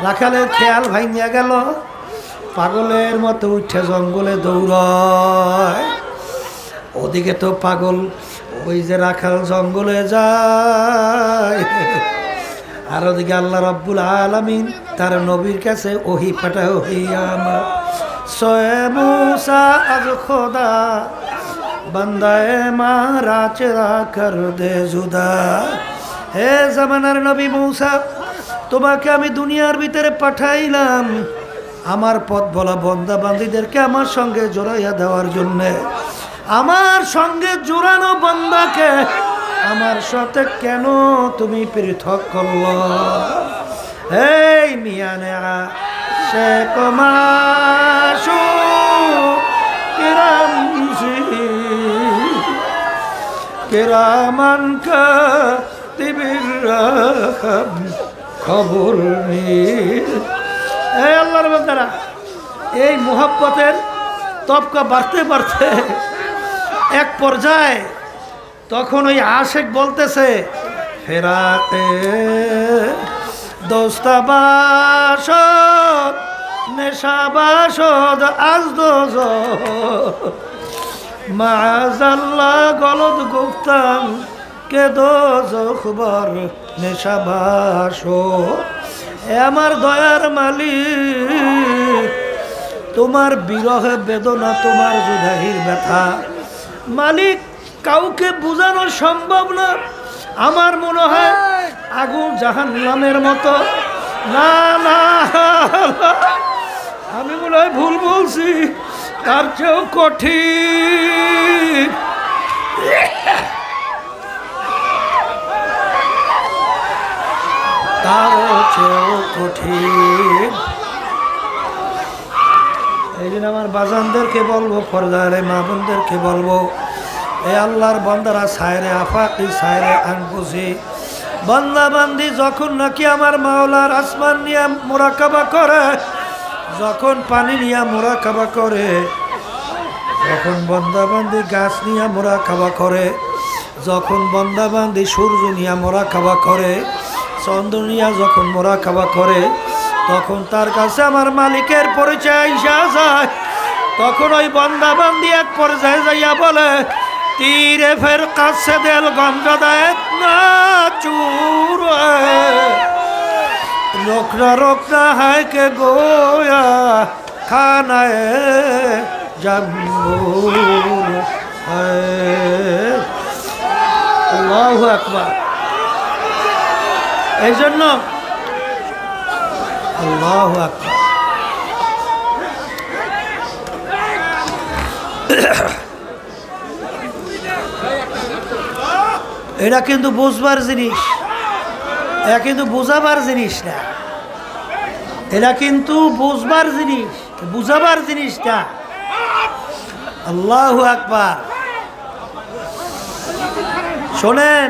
রাখালের খেয়াল ভাঙিয়া গেল, পাগলের মতো উঠে জঙ্গলে দৌড়ায়। ওদিকে তো পাগল ওই যে রাখাল জঙ্গলে যায়, আর ওদিকে আল্লাহ রাব্বুল আলামিন তার নবীর কাছে ওহি পাঠায়, ওহি আমার সোয়ে মুসা আজ খোদা বান্দায়ে মারা চেরা কর দে জুদা। হে জামানার নবী মুসা, তোমাকে আমি দুনিয়ার ভিতরে পাঠাইলাম আমার পথ বলা বন্দা বান্দীদেরকে আমার সঙ্গে জড়াইয়া দেওয়ার জন্যে। আমার সঙ্গে জোড়ানো বান্দাকে আমার সাথে কেন তুমি পৃথক করল? এই মিয়ানে সে কমাশু কিরামান কাতিবির খবর নেই। আল্লাহর বান্দারা, এই মুহাব্বতের তবকা বাড়তে বাড়তে এক পর্যায়ে তখন ওই আশেক বলতেছে, ফেরাতে দোস্তাবাসদ নেশাবাসদ আজ দোজ মাজাল্লাহ গলদ গুপ্তাং কে দোজ খবর নেশাবাস। আমার দয়ার মালিক, তোমার বিরহে বেদনা, তোমার জুদাহির ব্যথা মালিক কাউকে বোঝানো সম্ভব না। আমার মনে হয় আগুন জাহান্নামের মতো। না না, আমি মনে হয় ভুল বলছি, তার চেয়েও কঠিন। তার চেয়েও কঠিন। এই জন্য আমার বাজানদেরকে বলবো, পর্দারে মা বোনদেরকে বলবো, এ আল্লাহর বান্দারা সায়রে আফাকি সায়রে আনফুসি, বান্দা বান্দি যখন নাকি আমার মাওলার আসমান নিয়ে মুরাকাবা করে, যখন পানি নিয়ে মুরাকাবা করে, যখন বান্দা বান্দি গাছ নিয়ে মুরাকাবা করে, যখন বান্দা বান্দি সূর্য নিয়ে মুরাকাবা করে, চন্দ্র নিয়ে যখন মুরাকাবা করে, তখন তার কাছে আমার মালিকের পরিচয় আইসা যায়। তখন ওই বান্দা বান্দি এক পর্যায়ে যাইয়া বলে, तीरे फिर कस दिल गमजदा इतना चूर रोकना है कि गोया खाना जम्बूर है। अल्लाहु अकबर। এই জন্য আল্লাহু আকবার। এটা কিন্তু বুঝবার জিনিস, এটা কিন্তু বোঝাবার জিনিস না, এটা কিন্তু বুঝবার জিনিস, বুঝাবার জিনিস না। আল্লাহু আকবার। শোনেন,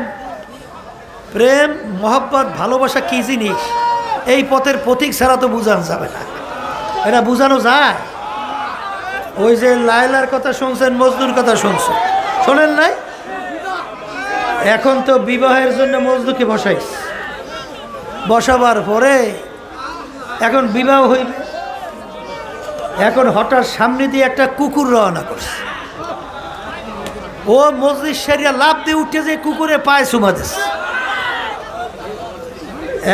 প্রেম মহব্বত ভালোবাসা কি জিনিস এই পথের প্রতীক ছাড়া তো বোঝানো যাবে না। এটা বোঝানো যায়? ওই যে লায়লার কথা শুনছেন, মজনুর কথা শুনছেন, শোনেন নাই? এখন তো বিবাহের জন্য মজনুকে বসাইস, বসাবার পরে এখন বিবাহ হইবে। এখন হঠাৎ সামনে দিয়ে একটা কুকুর রওনা করছে। ও মজলিস সেরিয়া লাভ দিয়ে উঠে যে কুকুরে পায়ে চুমা দিচ্ছে।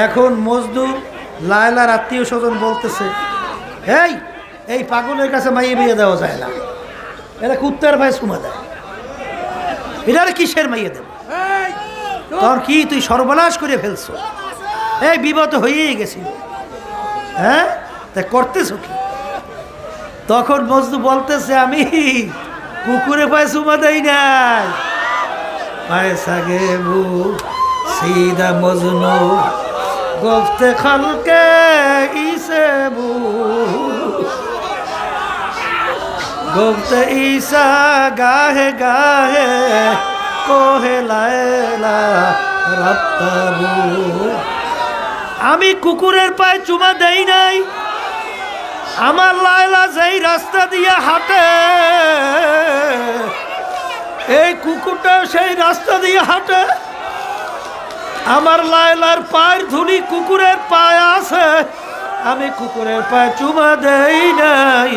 এখন মজনু লায়লার আত্মীয় স্বজন বলতেছে, এই পাগলের কাছে মাইয়ে বিয়ে দেওয়া যায় না, এরা কুত্তার ভাই চুমা দেয়, এটা কিসের মাইয়ে দেব? তখন কি তুই সর্বনাশ করে ফেলছো? এই বিবাদ হয়েই গেছিল, হ্যাঁ, তাই করতেছ কি? তখন মজনু বলতেছে, আমি কুকুরে পায়ে চুমা দেই নাই, পয়সা গেবু সিদা মজনু গফতে খালকে ইসে বু গফতে ঈসা গাহে গাহে কোহে লায়লা রাত্তাবু। আমি কুকুরের পায়ে চুমা দেই নাই, আমার লায়লা যেই রাস্তা দিয়ে হাঁটে এই কুকুরটা সেই রাস্তা দিয়ে হাঁটে। আমার লায়লার পায়ের ধুলি কুকুরের পায়ে আছে, আমি কুকুরের পায়ে চুমা দেই নাই,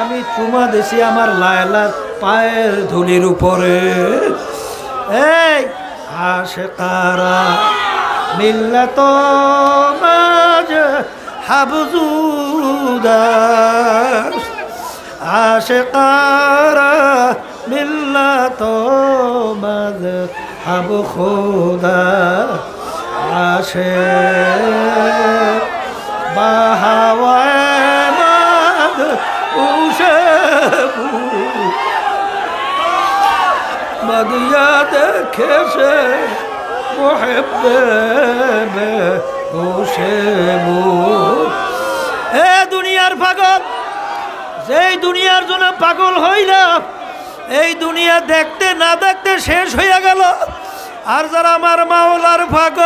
আমি চুমা দিছি আমার লায়লার পায়ের ধুলির উপরে। এই আশিকারা মিল্লাত মাঝ হাবজুদা, আশিকারা মিল্লাত মাঝ হাব খুদা, আশিক বাহাওয়ায় মাদ উশবু মদ ইয়াদ খেসে মুহিব্বে উশবু। এ দুনিয়ার পাগল, যেই দুনিয়ার জন্য পাগল হইলাম, এই দুনিয়া দেখতে না দেখতে শেষ হইয়া গেল। আর যারা আমার মাওলার পাগল,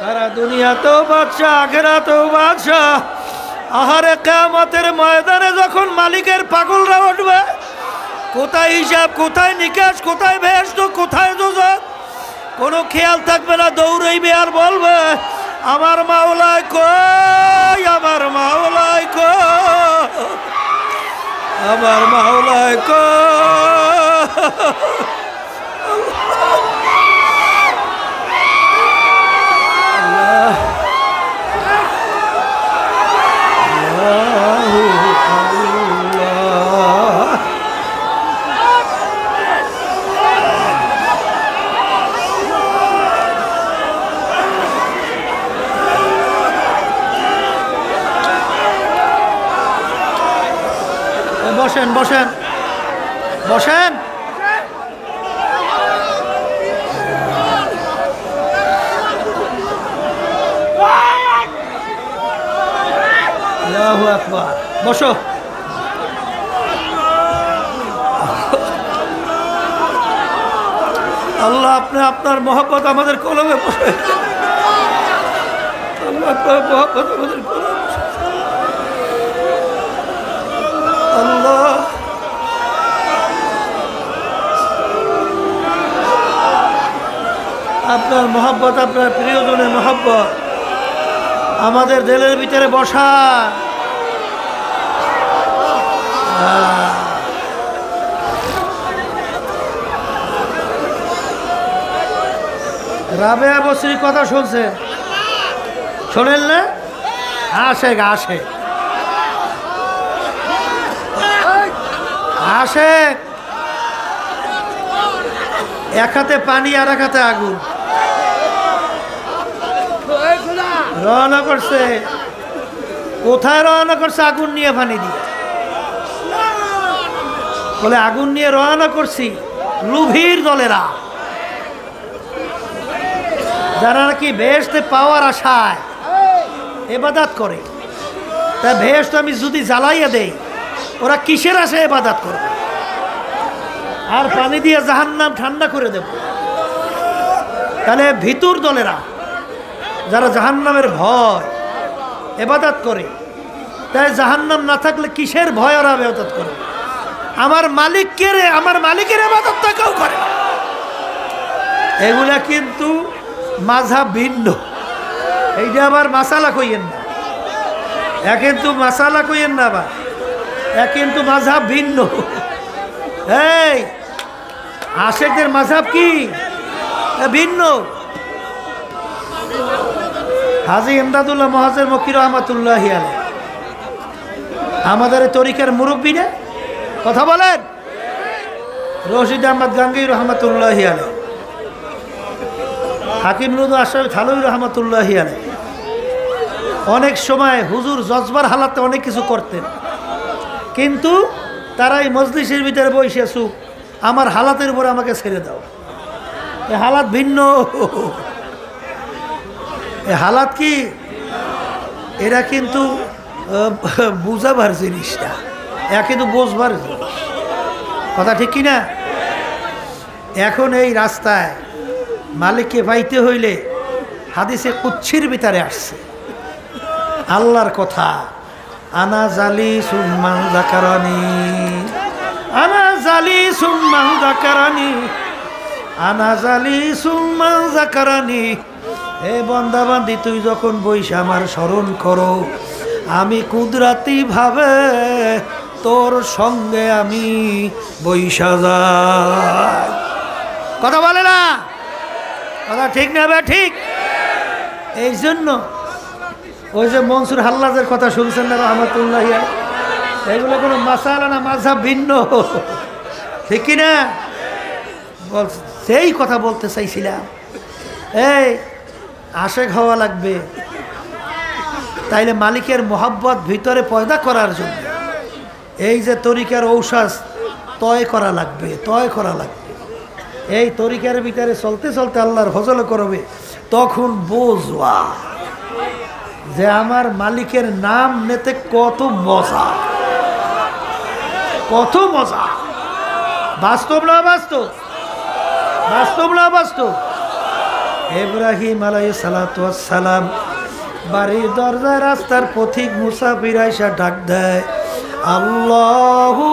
তারা দুনিয়াতেও বাদশা, আখিরাতেও বাদশা। আহারে কিয়ামতের ময়দানে যখন মালিকের পাগলরা উঠবে, কোথায় হিসাব, কোথায় নিকাশ, কোথায় বেহেশত, কোথায় দোজখ, কোনো খেয়াল থাকবে না। দৌড়াইবে আর বলবে, আমার মাওলায় কই, আমার মাওলায় কই, আমার মাওলায় বসেন বসেন বসেন। আল্লাহু আকবার। বসো। আল্লাহ আপনি আপনার মহব্বত আমাদের কলমে বসে, আল্লাহ আপনার মহব্বত আমাদের কলমে বসে। আল্লাহ আপনার মহব্বত, আপনার প্রিয়জনের মহব্বত আমাদের দিলের ভিতরে বসা। রাবেয়া বসরির কথা শুনছে, শোনেন না? আসে আসে আসে, এক হাতে পানি আর এক হাতে আগুন, রওনা করছে। কোথায় রওনা করছে? আগুন নিয়ে, পানি দিয়ে। বলে আগুন নিয়ে রওনা করছি লুভির দলেরা, যারা নাকি বেহেশতে পাওয়ার আশায় ইবাদত করে। তা বেহেশত আমি যদি জ্বালাইয়া দেই, ওরা কিসের আশায় ইবাদত করবে? আর পানি দিয়ে জাহান্নাম ঠান্ডা করে দেব। তাহলে ভিতর দলেরা যারা জাহান্নামের ভয় ইবাদত করে, তাই জাহান্নাম না থাকলে কিসের ভয় ওরা ইবাদত করে? আমার মালিককে রে, আমার মালিকের ইবাদতটা কেউ করে। এগুলা কিন্তু মাযহাব ভিন্ন। এইটা আবার মাসালা কইয়েন না, কিন্তু মাসালা কইয়েন না, আবার কিন্তু মাযহাব ভিন্ন। এই আশেকদের মাযহাব কি ভিন্ন। হাজী ইমদাদুল্লাহ মুহাজ্জির মক্কি রহমাতুল্লাহি আলাইহি আমাদের তরিকার মুরব্বী না, কথা বলেন। রশিদ আহমদ গাঙ্গী রহমাতুল্লাহি আলাইহি, হাকিম নুরুল আশরাফ থানভী রহমাতুল্লাহি আলাইহি অনেক সময় হুজুর জজবার হালাতে অনেক কিছু করতেন, কিন্তু তারা এই মজলিসের ভিতরে বসে চুপ, আমার হালাতের উপর আমাকে ছেড়ে দাও। এ হালাত ভিন্ন। এ হালাত কি? এরা কিন্তু বুঝাবার জিনিস না, এরা কিন্তু বোঝবার জিনিস। কথা ঠিক কিনা? এখন এই রাস্তায় মালিককে পাইতে হইলে হাদিসে কুচ্ছির ভিতরে আসছে আল্লাহর কথা, আনা জালি সুম্মান যাকারানি, আনা জালি সুম্মান যাকারানি, আনা জালি সুম্মান যাকারানি। হে বান্দা বান্দি, তুই যখন বইসা আমার স্মরণ করো, আমি কুদরতি ভাবে তোর সঙ্গে আমি বইসা যাই। কথা বলে না? কথা ঠিক না? ঠিক। এই জন্য ওই যে মনসুর হাল্লাজের কথা শুনছেন না রহমাতুল্লাহ, এগুলো কোনো মাসালা না, মাযহাব ভিন্ন। ঠিক কিনা? সেই কথা বলতে চাইছিলাম। এই আশেক হওয়া লাগবে, তাইলে মালিকের মোহাব্বত ভিতরে পয়দা করার জন্য এই যে তরিকার ঔষধ তয় করা লাগবে, তয় করা লাগবে। এই তরিকার ভিতরে চলতে চলতে আল্লাহর ফজল করবে, তখন বুঝবা যে আমার মালিকের নাম নিতে কত মজা, কত মজা। বাস্তব না বাস্তব? বাস্তব না বাস্তব? ইব্রাহিম আলাইহিস সালাতু ওয়াস সালাম বাড়ির দরজায় রাস্তার পথিক মুসাফির আইসা ডাক দেয়, আল্লাহু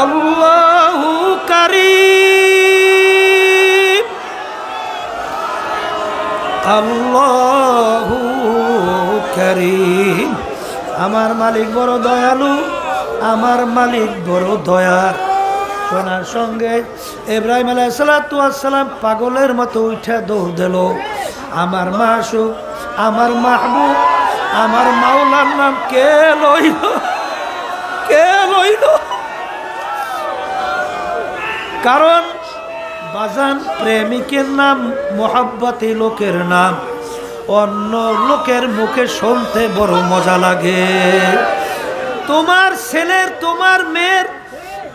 আল্লাহু কারীম, আল্লাহু কারীম। আমার মালিক বড় দয়ালু, আমার মালিক বড় দয়ার। শোনার সঙ্গে ইব্রাহিম আলাইহিস সালাতু ওয়াস সালাম পাগলের মতো উঠে দৌড় দিল। আমার মাসুক, আমার মাহবুব, আমার মাওলার নাম কে লইল, কে লইল? কারণ বাজান, প্রেমিকের নাম, মোহাব্বতি লোকের নাম অন্য লোকের মুখে শুনতে বড় মজা লাগে। তোমার ছেলের, তোমার মেয়ের,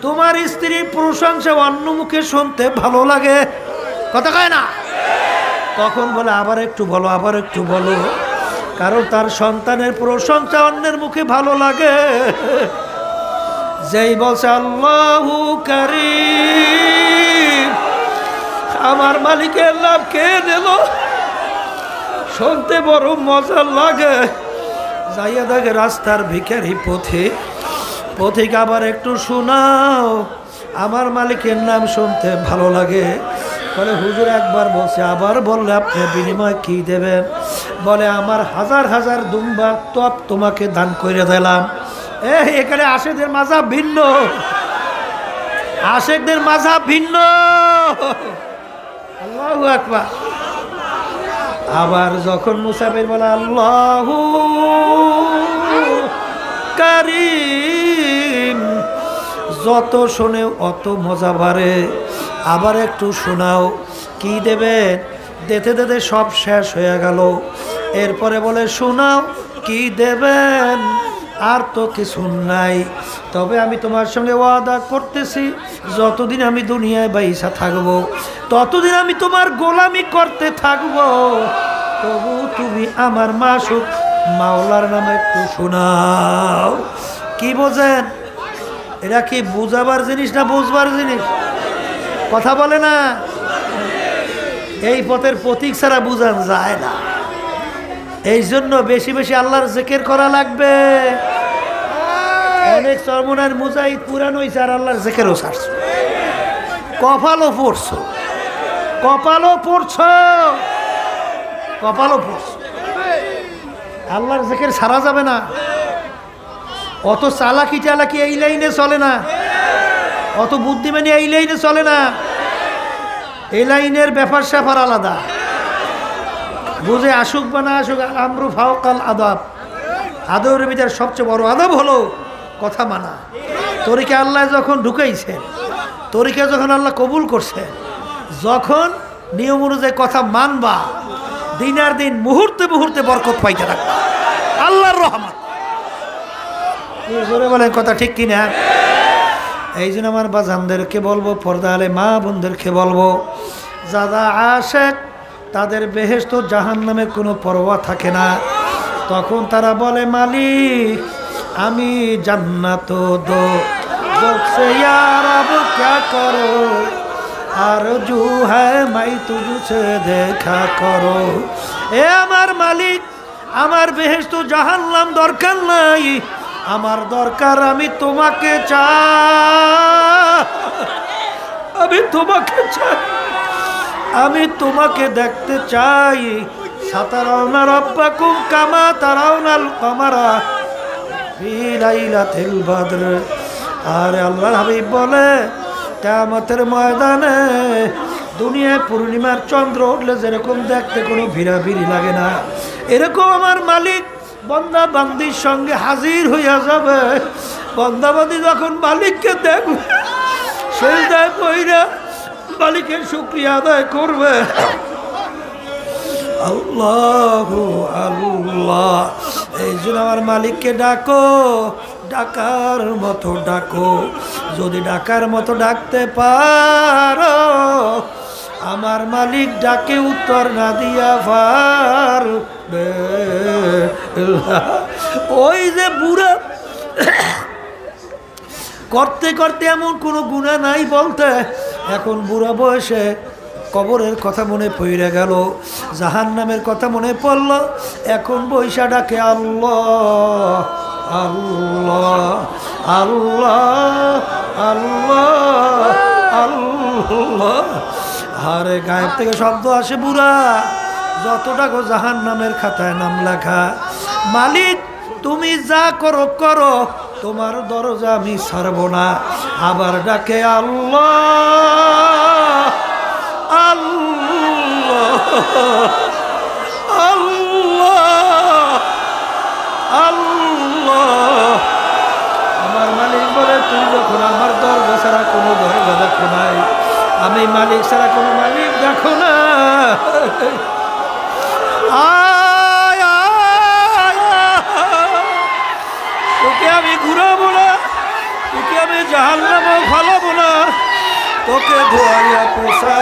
তোমার স্ত্রীর প্রশংসা অন্য মুখে শুনতে ভালো লাগে, কথা কয় না? তখন বলে আবার একটু বলো, আবার একটু বলো। কারণ তার সন্তানের প্রশংসা অন্যের মুখে ভালো লাগে। যেই বলছে আল্লাহু কারীম, আমার মালিকের নাম কে দিল, শুনতে বড় মজা লাগে। যাইয়া দেখে রাস্তার ভিখারি পথিক আবার একটু শোনাও, আমার মালিকের নাম শুনতে ভালো লাগে। বলে হুজুর একবার বলছে, আবার বললে আপনি বিনিময় কি দেবেন? বলে আমার হাজার হাজার দুম্বা তপ তোমাকে দান করে দিলাম। এখানে আশেকদের মাযহাব ভিন্ন, আশেকদের মাযহাব ভিন্ন। আল্লাহু আকবার। আবার যখন মুসাফির বলে আল্লাহু কারীম, যত শোনে অত মজা বাড়ে। আবার একটু শোনাও, কি দেবেন? দিতে দিতে সব শেষ হয়ে গেল। এরপরে বলে শোনাও, কি দেবেন? আর তো কিছু নাই, তবে আমি তোমার সঙ্গে ওয়াদা করতেছি, যতদিন আমি দুনিয়ায় বাইসা থাকবো ততদিন আমি তোমার গোলামি করতে থাকবো। তবু তুমি আমার মাসুক মাওলার নামে একটু শোনাও। কি বোঝেন? এরা কি বুঝাবার জিনিস না বুঝবার জিনিস? কথা বলে না। এই পথের প্রতীক ছাড়া বুঝান যায় না। এই জন্য বেশি বেশি আল্লাহর জিকির করা লাগবে। অনেক চরমনার মুজাহিদ পুরান হয়েছে আর আল্লাহর জিকিরও ছাড়ছে। কপালও পড়ছো, কপালও পড়ছো, কপালও পড়ছো। আল্লাহর জিকির ছাড়া যাবে না। অত চালাকি চালাকি এই লাইনে চলে না, অত বুদ্ধিমানি এই লাইনে চলে না। এই লাইনের ব্যাপার স্যাপার আলাদা। বুঝে আসুক বা না আসুক, আমরু ফাওকাল আদাব। আদবের ভিতরে সবচেয়ে বড় আদব হলো কথা মানা। তরিকে আল্লাহ যখন ঢুকাইছেন, তরিকে যখন আল্লাহ কবুল করছেন, যখন নিয়ম অনুযায়ী কথা মানবা, দিনার দিন মুহূর্তে মুহূর্তে বরকত পাইতে থাকবা আল্লাহর রহমত। জোরে বলেন কথা ঠিক কিনা? এই জন্য আমার বাজানদেরকে বলবো, পর্দা আলে মা বোনদেরকে বলবো, যারা আশেক তাদের বেহেশত জাহান্নামে কোনো পরোয়া থাকে না। তখন তারা বলে, মালিক আমি জান্নাত দো জোকসে ইয়ার আব ক্যা করো, আরজু হ্যায় মাই তুঝসে দেখা করো। এ আমার মালিক, আমার বেহেশত জাহান্নাম দরকার নাই, আমার দরকার আমি তোমাকে চাই, আমি তোমাকে চাই, আমি তোমাকে দেখতে চাই। সাতারাউনা রাব্বাকুম কামা তারাউনাল কামারা ফি লাইলাতিল বদর। আর আল্লাহর হাবিব বলে, কিয়ামতের ময়দানে দুনিয়ায় পূর্ণিমার চন্দ্র উঠলে যেরকম দেখতে কোনো ভিড়াভিড়ি লাগে না, এরকম আমার মালিক বন্দা বান্দির সঙ্গে হাজির হইয়া যাবে। বন্দা বান্দি যখন মালিককে দেখবে, সেজদায় পইরা মালিকের শুকরিয়া আদায় করবে। আল্লাহ আল্লাহ। এই জন্য আমার মালিককে ডাকো, ডাকার মতো ডাকো। যদি ডাকার মতো ডাকতে পারো, আমার মালিক ডাকে উত্তর না দিয়া পারবে। ওই যে বুড়া করতে করতে এমন কোনো গুনাহ নাই বলতে, এখন বুড়া বয়সে কবরের কথা মনে পড়ে গেল, জাহান্নামের কথা মনে পড়ল, এখন বৈশা ডাকে আল্লাহ আল্লাহ আল্লাহ আল্লাহ আল্লাহ। আরে গায়েব থেকে শব্দ আসে, বুড়া যতটা গো জাহান্নামের খাতায় নাম লেখা। মালিক তুমি যা করো করো, তোমার দরজা আমি ছাড়ব না। আবার ডাকে আল্লাহ আল্লাহ আল্লাহ আল্লাহ। আমার মালিক বলে, তুই যখন আমার দরজা ছাড়া কোনো দরজা দেখো নাই, আমি মালিক ছাড়া কোনো মালিক দেখো না। তোকে আমি ঘুরাবো না, তোকে আমি জাহান্নামে ফালাবো না, তোকে ধোয়াইয়া পোষা